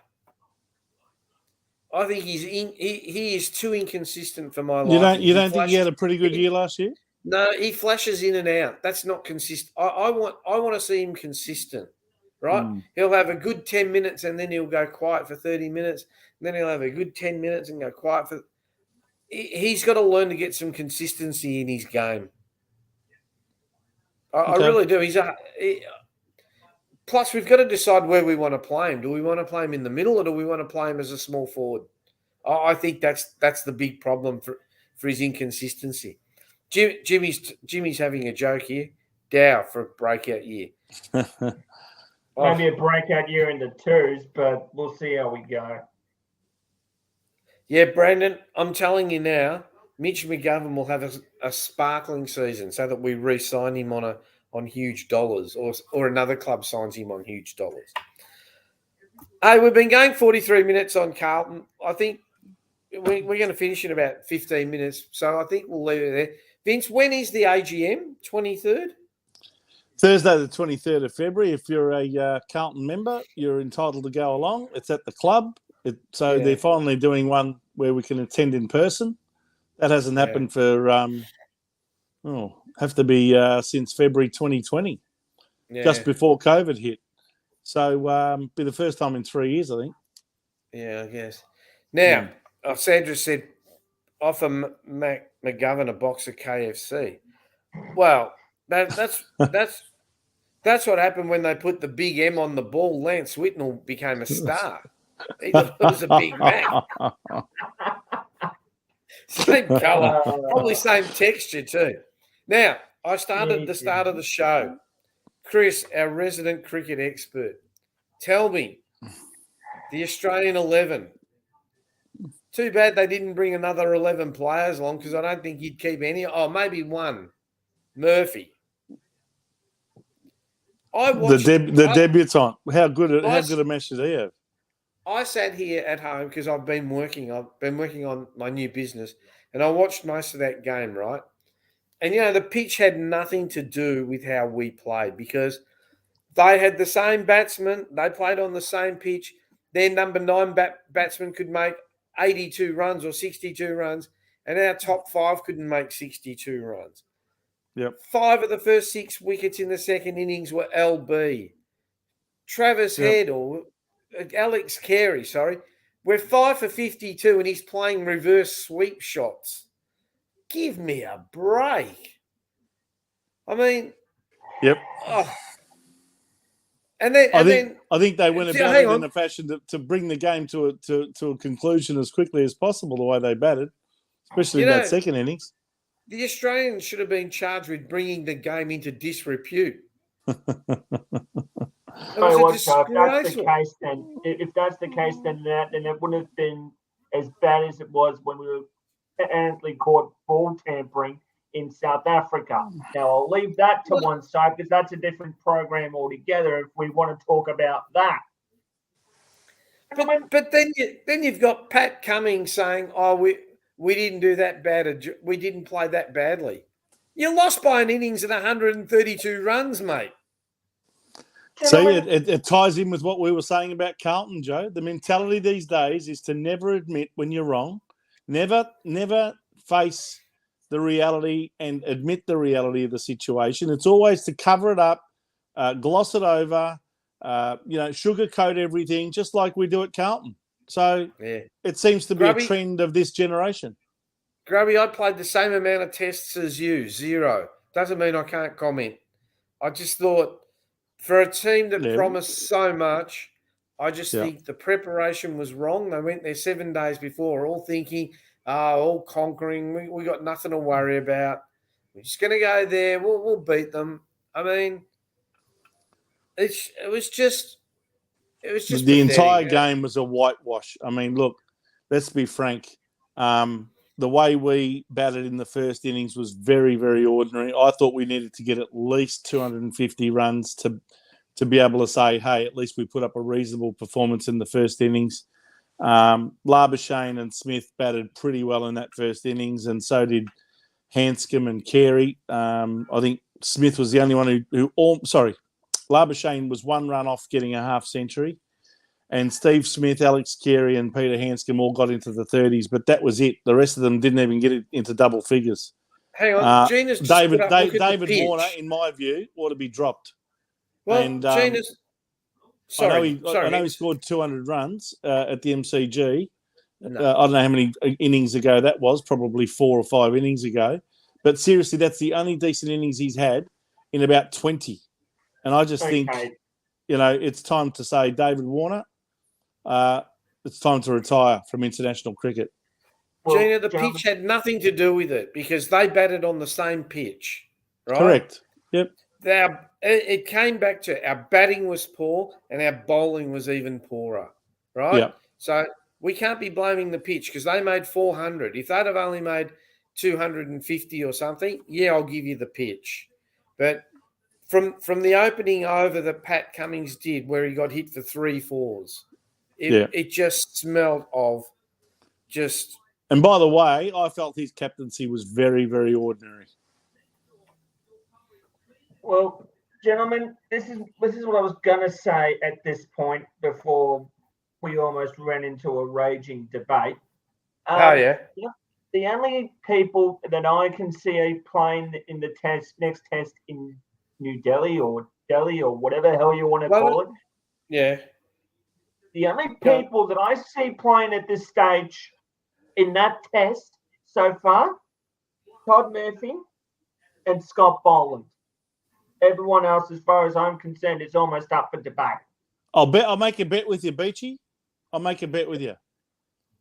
I think he is too inconsistent for my life. You don't think he had a pretty good year last year? No, he flashes in and out. That's not consistent. I want to see him consistent, right? He'll have a good 10 minutes and then he'll go quiet for 30 minutes. And then he'll have a good 10 minutes and go quiet for. He's got to learn to get some consistency in his game. I really do. Plus, we've got to decide where we want to play him. Do we want to play him in the middle or do we want to play him as a small forward? I think that's the big problem for his inconsistency. Jimmy's having a joke here. Dow for a breakout year. Maybe a breakout year in the twos, but we'll see how we go. Yeah, Brandon, I'm telling you now, Mitch McGovern will have a sparkling season so that we re-sign him on huge dollars or another club signs him on huge dollars. Hey, we've been going 43 minutes on Carlton. I think we're going to finish in about 15 minutes, so I think we'll leave it there. Vince, when is the AGM? 23rd? Thursday, the 23rd of February. If you're a Carlton member, you're entitled to go along. It's at the club. They're finally doing one where we can attend in person. That hasn't happened for, have to be since February 2020, just before COVID hit. So be the first time in 3 years, I think. Yeah, I guess. Now, Sandra said, offer McGovern a box of KFC. Well, that's what happened when they put the big M on the ball. Lance Whitnell became a star. He was a Big Mac. Same colour, probably same texture too. Now, I started the start of the show. Chris, our resident cricket expert, tell me, the Australian 11. Too bad they didn't bring another 11 players along because I don't think you'd keep any. Oh, maybe one. Murphy. The debutant. How good a match did he have? I sat here at home because I've been working on my new business, and I watched most of that game, right? And the pitch had nothing to do with how we played because they had the same batsman. They played on the same pitch. Their number 9 batsman could make 82 runs or 62 runs, and our top 5 couldn't make 62 runs. Yep. 5 of the first 6 wickets in the second innings were LB. Travis Head or Alex Carey, we're 5 for 52 and he's playing reverse sweep shots. Give me a break. I mean, yep. Oh. And then I think they went about it in a fashion to bring the game to a conclusion as quickly as possible. The way they batted, especially in that second innings. The Australians should have been charged with bringing the game into disrepute. If that's the case, then it wouldn't have been as bad as it was when we were apparently caught ball tampering in South Africa. Now I'll leave that to one side because that's a different program altogether. If we want to talk about that, but then you've got Pat Cummings saying, "Oh, we didn't do that bad. We didn't play that badly." You lost by an innings at 132 runs, mate. See, it ties in with what we were saying about Carlton, Joe. The mentality these days is to never admit when you're wrong, never face the reality and admit the reality of the situation. It's always to cover it up, gloss it over, sugarcoat everything, just like we do at Carlton. So it seems to be a trend of this generation. Grubby, I played the same amount of tests as you, 0. Doesn't mean I can't comment. I just thought, for a team that promised so much, I just think the preparation was wrong. They went there 7 days before, all thinking, all conquering. We got nothing to worry about. We're just going to go there. We'll beat them. I mean, it was just the pathetic. Entire game was a whitewash. I mean, look, let's be frank. The way we batted in the first innings was very, very ordinary. I thought we needed to get at least 250 runs to be able to say, hey, at least we put up a reasonable performance in the first innings. Labuschagne and Smith batted pretty well in that first innings, and so did Hanscom and Carey. I think Smith was the only one Labuschagne was 1 run off getting a half century. And Steve Smith, Alex Carey and Peter Hanscom all got into the 30s, but that was it. The rest of them didn't even get it into double figures. Hang on. David Warner, in my view, ought to be dropped. Well, and, Gina's... I know he scored 200 runs at the MCG. No. I don't know how many innings ago that was, probably 4 or 5 innings ago. But seriously, that's the only decent innings he's had in about 20. And I just think, it's time to say, David Warner, it's time to retire from international cricket. Well, Gina, the pitch had nothing to do with it because they batted on the same pitch, right? Correct. Yep. It came back to our batting was poor and our bowling was even poorer, right? Yep. So we can't be blaming the pitch because they made 400. If they'd have only made 250 or something, I'll give you the pitch. But from the opening over that Pat Cummings did where he got hit for 3 fours, it just smelled of just... And by the way, I felt his captaincy was very, very ordinary. Well, gentlemen, this is what I was going to say at this point before we almost ran into a raging debate. The only people that I can see playing in the next test in New Delhi or whatever the hell you want to call it. Yeah. The only people that I see playing at this stage in that test so far, Todd Murphy and Scott Boland. Everyone else, as far as I'm concerned, is almost up for debate. I'll make a bet with you, Beachy. I'll make a bet with you.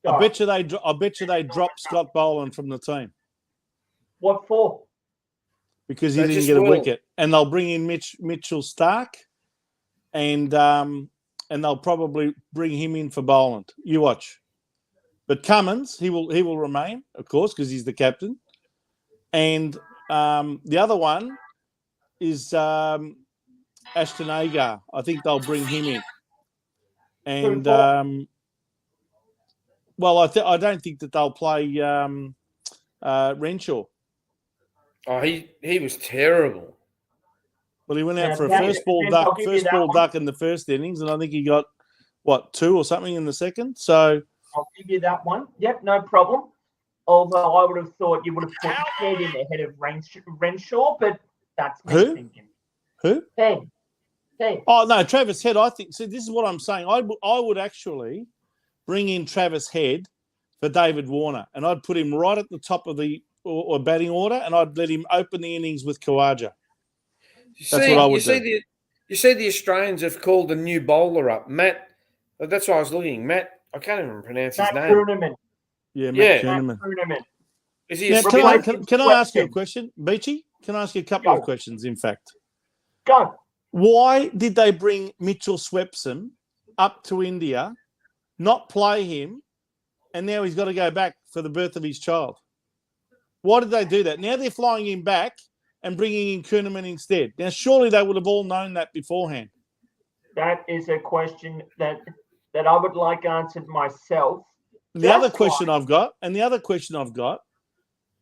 I bet you they drop Scott Boland from the team. What for? Because he didn't get a wicket, and they'll bring in Mitchell Stark, and they'll probably bring him in for Boland. You watch. But Cummins, he will remain, of course, because he's the captain. And the other one is Ashton Agar. I think they'll bring him in. And well, I don't think that they'll play Renshaw. Oh, he was terrible. Well, he went out Yeah, for a that- first ball Vince, I'll duck, give you first that ball one. duck in the first innings, and I think he got 2 or something in the second. So I'll give you that one. Yep, no problem. Although I would have thought you would have put Head in ahead of Renshaw, but that's me Who? thinking. Who? Head. Oh no, Travis Head. I think. See, this is what I'm saying. I would actually bring in Travis Head for David Warner, and I'd put him right at the top of the or batting order, and I'd let him open the innings with Khawaja. That's what I would do. You see, the Australians have called a new bowler up, Matt. That's why I was looking. Matt, I can't even pronounce his name. Kuhneman. Yeah, Yeah. Matt Kuhneman. Kuhneman. Is he Now, Australian? can I ask you a question, Beachy? Can I ask you a couple of questions, in fact? Go. Why did they bring Mitchell Swepson up to India, not play him, and now he's got to go back for the birth of his child? Why did they do that? Now they're flying him back and bringing in Kuhneman instead. Now, surely they would have all known that beforehand. That is a question that I would like answered myself. The other question I've got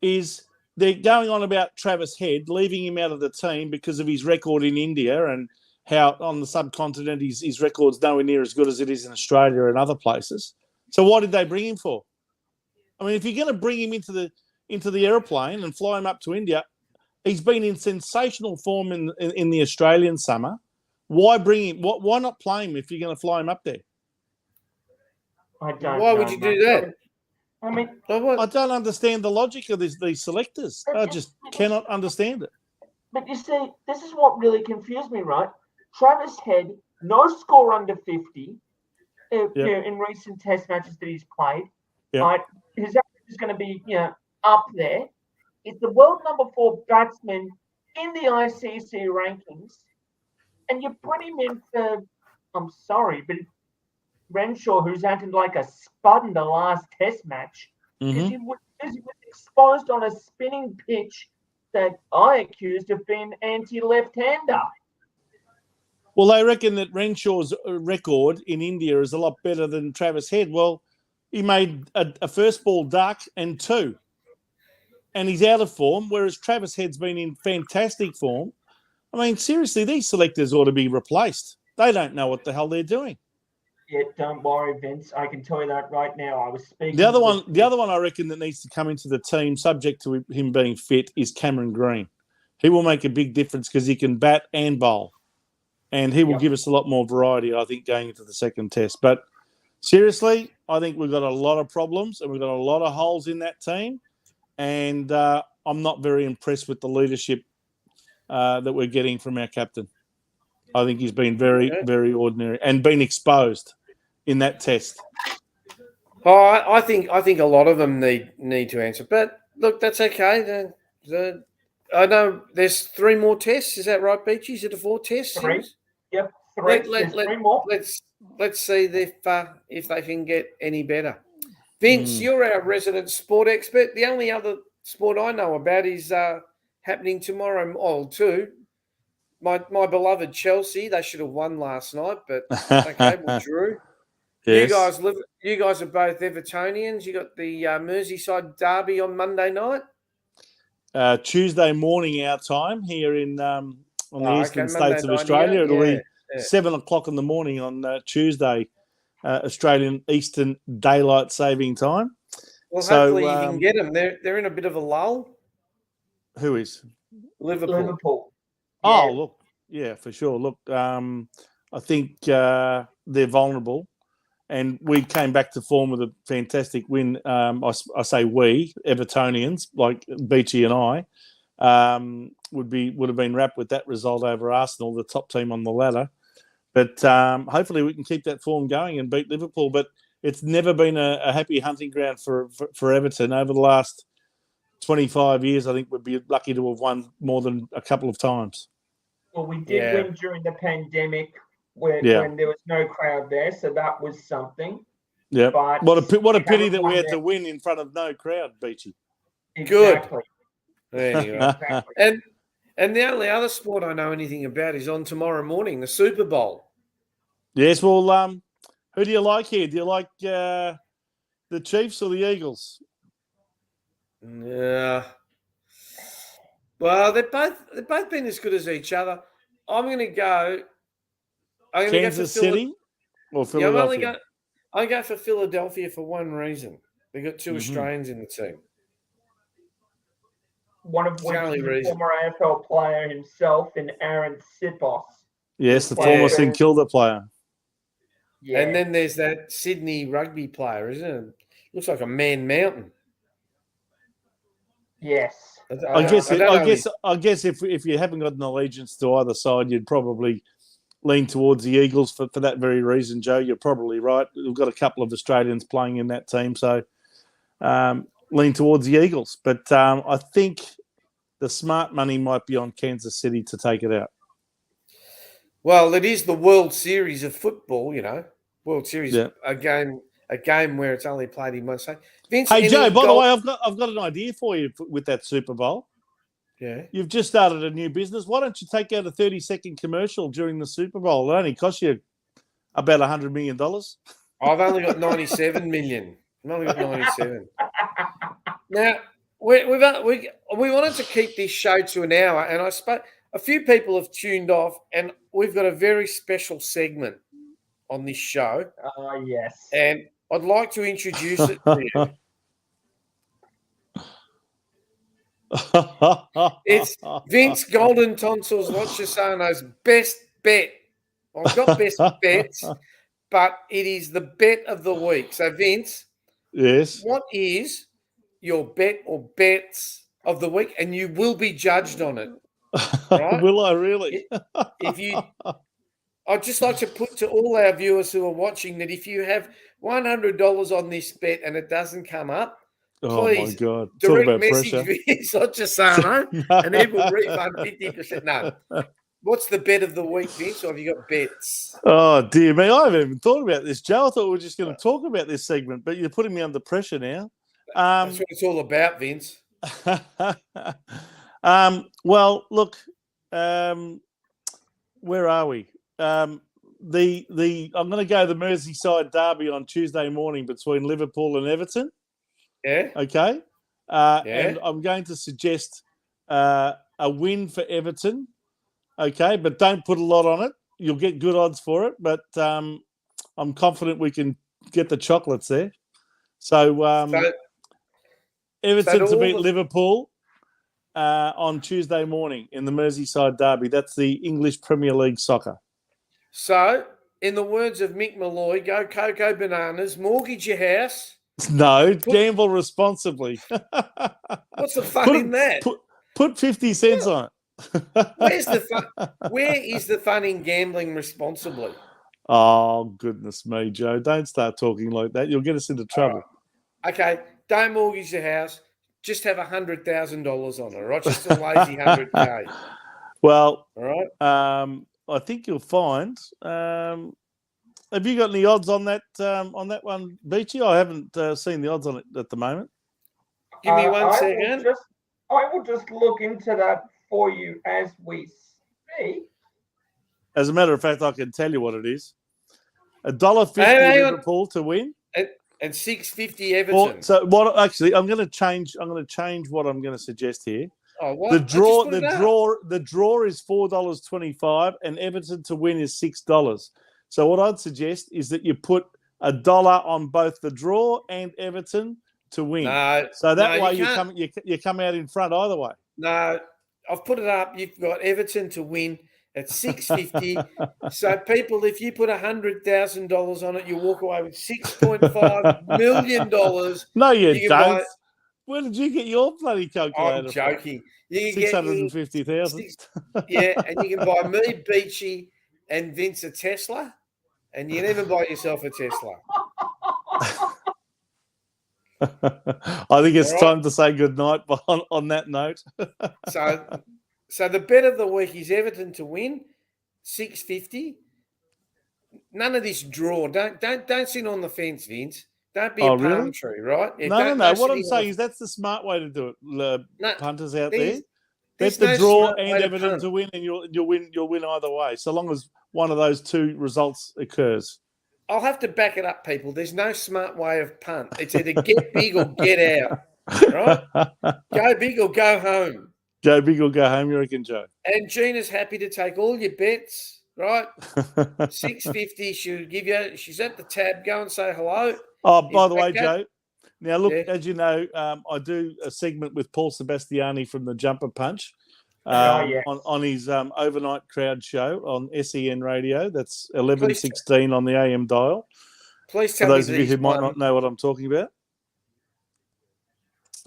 is they're going on about Travis Head, leaving him out of the team because of his record in India and how on the subcontinent his record's nowhere near as good as it is in Australia and other places. So what did they bring him for? I mean, if you're going to bring him into the aeroplane and fly him up to India, he's been in sensational form in the Australian summer. Why bring him? Why not play him if you're going to fly him up there? I don't Why know, would you mate. do that? I mean, I don't understand the logic of these selectors. I just cannot understand it. but you see, this is what really confused me, right? Travis Head, no score under 50 in recent Test matches that he's played. Yep. Right? His average is going to be up there. He's the world number 4 batsman in the ICC rankings, and you put him in for, I'm sorry, but Renshaw, who's acted like a spud in the last Test match, because he was exposed on a spinning pitch that I accused of being anti-left-hander. Well, they reckon that Renshaw's record in India is a lot better than Travis Head. Well, he made a first ball duck and 2, and he's out of form, whereas Travis Head's been in fantastic form. I mean, seriously, these selectors ought to be replaced. They don't know what the hell they're doing. Yeah, don't worry, Vince. I can tell you that right now. I was speaking. The other one I reckon that needs to come into the team, subject to him being fit, is Cameron Green. He will make a big difference because he can bat and bowl, and he will give us a lot more variety, I think, going into the second Test. But seriously, I think we've got a lot of problems and we've got a lot of holes in that team, and I'm not very impressed with the leadership that we're getting from our captain. I think he's been very, very ordinary and been exposed in that Test. Oh, I think a lot of them need to answer. But look, that's okay. I know there's 3 more Tests. Is that right, Beachy? Is it a 4 Tests? 3. Yep, 3. 3 more. Let's see if they can get any better. Vince, you're our resident sport expert. The only other sport I know about is happening tomorrow. Oh, too. My beloved Chelsea, they should have won last night, but okay, we drew. Yes. You guys are both Evertonians. You got the Merseyside derby on Monday night. Tuesday morning our time here on the eastern states of Australia. It'll be 7 o'clock in the morning on Tuesday, Australian Eastern Daylight Saving Time. Well, hopefully you can get them. They're in a bit of a lull. Who is? Liverpool. Oh, look, yeah, for sure. Look, I think they're vulnerable, and we came back to form with a fantastic win. I say we, Evertonians, like Beachy and I, would have been wrapped with that result over Arsenal, the top team on the ladder. But hopefully we can keep that form going and beat Liverpool. But it's never been a happy hunting ground for Everton over the last 25 years. I think we'd be lucky to have won more than a couple of times. Well, we did win during the pandemic when there was no crowd there, so that was something. Yeah. What a pity that we had to win in front of no crowd, Beachy. Exactly. Good. There you go. Exactly. And the only other sport I know anything about is on tomorrow morning, the Super Bowl. Yes, well, Who do you like here? Do you like the Chiefs or the Eagles? Yeah. Well, they've both been as good as each other. I'm going to go. I'm going to go for Kansas City or Yeah, Philadelphia? I go for Philadelphia for one reason. They've got 2 Mhm. Australians in the team. One of It's which the is only a reason. former AFL player himself in Aaron Sipos. Yes, the Yeah. former St Kilda player. Yeah. And then there's that Sydney rugby player, isn't it? Looks like a man mountain. Yes. I guess I don't know I guess if you haven't got an allegiance to either side, you'd probably lean towards the Eagles for that very reason, Joe. You're probably right. We've got a couple of Australians playing in that team, so lean towards the Eagles. But I think the smart money might be on Kansas City to take it out. Well, it is the World Series of football, World Series, Yeah. a game where it's only played in one state. Vince, Hey, any Joe, by the goal- way, I've got an idea for you with that Super Bowl. Yeah. You've just started a new business. Why don't you take out a 30-second commercial during the Super Bowl? It only costs you about $100 million. I've only got 97 million. I've only got 97. Now, we wanted to keep this show to an hour, and I suppose a few people have tuned off, and we've got a very special segment on this show, Yes. and I'd like to introduce it to you. It's Vince Golden Tonsils Loccisano's best bet. I've got best bets, but it is the bet of the week. So, Vince, Yes. what is your bet or bets of the week? And you will be judged on it. Right? Will I really? I'd just like to put to all our viewers who are watching that if you have $100 on this bet and it doesn't come up, please, Oh my God! Talk direct about message pressure. Vince Loccisano and he will refund 50%. No. What's the bet of the week, Vince? Or have you got bets? Oh dear me, I haven't even thought about this, Joe. I thought we were just going to talk about this segment, but you're putting me under pressure now. That's what it's all about, Vince. Well, look, where are we? I'm going to go the Merseyside derby on Tuesday morning between Liverpool and Everton. Yeah. Okay. And I'm going to suggest a win for Everton. Okay, but don't put a lot on it. You'll get good odds for it, but I'm confident we can get the chocolates there. So Everton to beat Liverpool on Tuesday morning in the Merseyside derby. That's the English Premier League soccer. So, in the words of Mick Malloy, go Cocoa Bananas, mortgage your house. No, gamble responsibly. What's the fun in that? Put 50 cents on it. Where's the fun? Where is the fun in gambling responsibly? Oh, goodness me, Joe. Don't start talking like that. You'll get us into trouble. Okay, don't mortgage the house. Just have $100,000 on it, right? Just a lazy 100K. Well, all right. I think you'll find. Have you got any odds on that one, Beachy? I haven't seen the odds on it at the moment. Give me 1 second. I will just look into that for you as we speak. As a matter of fact, I can tell you what it is. $1.50 Liverpool to win, and $6.50 Everton. So what? Actually, I'm going to change what I'm going to suggest here. Oh, what? The draw is $4.25, and Everton to win is $6. So what I'd suggest is that you put $1 on both the draw and Everton to win. No, so that way you come out in front either way. No, I've put it up. You've got Everton to win at $6.50. So people, if you put $100,000 on it, you walk away with $6.5 million. No, you don't. Where did you get your bloody calculator? I'm joking. You can 650,000. Yeah, and you can buy me, Beachy, and Vince a Tesla, and you can even buy yourself a Tesla. I think it's time to say good night on that note. So the bet of the week is Everton to win, $6.50. None of this draw. Don't sit on the fence, Vince. Don't be a palm tree, right? Yeah, no. What I'm saying is that's the smart way to do it. Punters out there, bet the draw and Everton to win, and you'll win either way, so long as one of those two results occurs. I'll have to back it up, people. There's no smart way of punt. It's either get big or get out. Right? Go big or go home. Go big or go home, you reckon, Joe? And Gina's happy to take all your bets, right? $6.50. She'll give you. She's at the tab. Go and say hello. Oh, by the way, Joe. Now, look, Yeah. as you know, I do a segment with Paul Sebastiani from the Jumper Punch Yes. on his overnight crowd show on SEN Radio. That's 11:16 on the AM dial. Please For tell those me of you who these might not know what I'm talking about.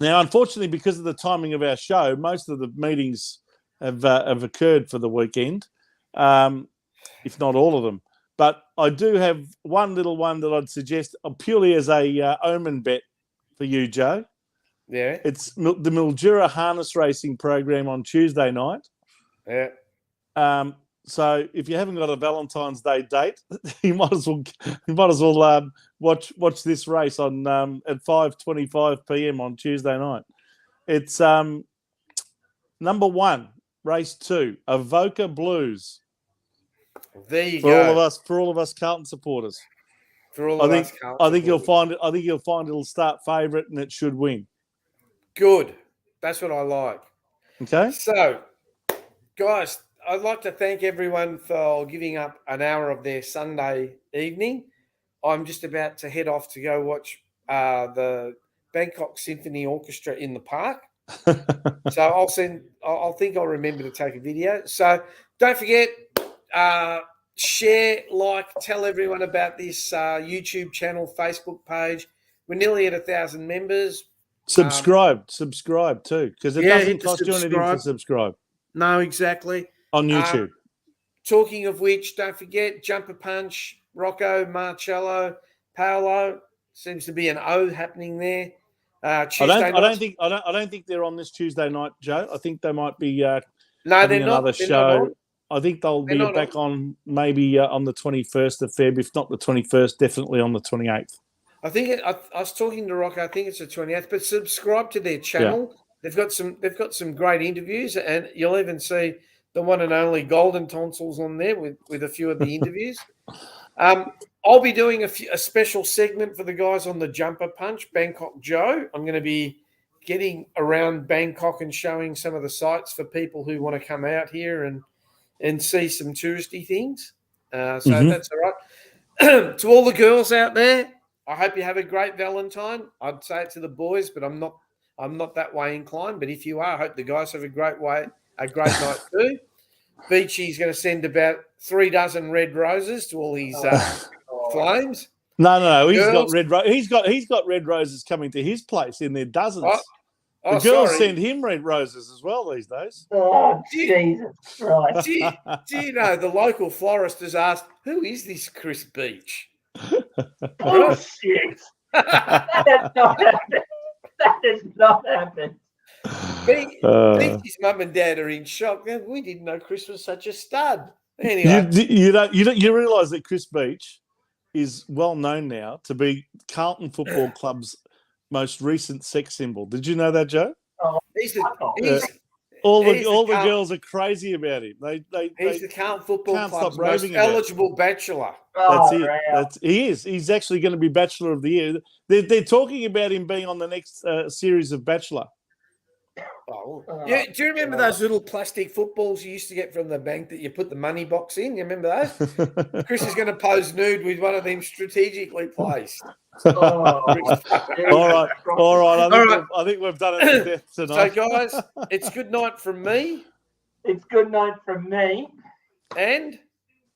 Now, unfortunately, because of the timing of our show, most of the meetings have occurred for the weekend, if not all of them. But I do have one little one that I'd suggest purely as a omen bet for you, Joe. Yeah. It's the Mildura Harness Racing program on Tuesday night. Yeah. So if you haven't got a Valentine's Day date, you might as well watch this race on at 5:25 p.m. on Tuesday night. It's number 1, race 2, Avoca Blues. There you For go. all of us Carlton supporters. For all of us, Carlton I think you'll supporters. find it'll start favourite and it should win. Good. That's what I like. Okay. So, guys, I'd like to thank everyone for giving up an hour of their Sunday evening. I'm just about to head off to go watch the Bangkok Symphony Orchestra in the park. So I'll think I'll remember to take a video. So don't forget, share, like, tell everyone about this YouTube channel, Facebook page. We're nearly at 1,000 members. Subscribe too, because it doesn't cost you anything to subscribe. No, exactly. On YouTube. Talking of which, don't forget Jumper Punch, Rocco, Marcello, Paolo. Seems to be an O happening there. I don't think they're on this Tuesday night, Joe. I think they might be no, having they're not. another They're show. not on. I think they'll They're be not back on maybe on the 21st of Feb, if not the 21st, definitely on the 28th. I think I was talking to Rocco. I think it's the 28th. But subscribe to their channel. Yeah. They've got some great interviews, and you'll even see the one and only Golden Tonsils on there with a few of the interviews. I'll be doing a special segment for the guys on the Jumper Punch, BangkokJoe. I'm going to be getting around Bangkok and showing some of the sites for people who want to come out here and see some touristy things. That's all right. To all the girls out there, I hope you have a great Valentine. I'd say it to the boys, but I'm not that way inclined. But if you are, I hope the guys have a great night too. Beachy's going to send about 3 dozen red roses to all his flames. No. He's got red roses coming to his place in their dozens. The girls send him red roses as well these days. Oh, Jesus Christ. Do you know the local florist has asked, who is this Chris Beach? Oh, shit. That has not happened. Beachy's mum and dad are in shock. We didn't know Chris was such a stud. Anyway. You realise that Chris Beach is well known now to be Carlton Football Club's most recent sex symbol. Did you know that, Joe? All the girls are crazy about him. He's the Carlton Football Club's most raving about eligible bachelor. That's it. He is. He's actually going to be Bachelor of the Year. They're talking about him being on the next series of Bachelor. Yeah, do you remember those little plastic footballs you used to get from the bank that you put the money box in? You remember those? Chris is going to pose nude with one of them strategically placed. All right. I think we've done it to death tonight. So, guys, it's good night from me. It's good night from me. And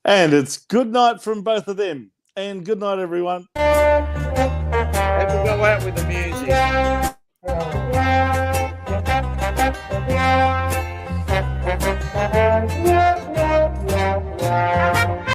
it's good night from both of them. And good night, everyone. And we'll go out with the music.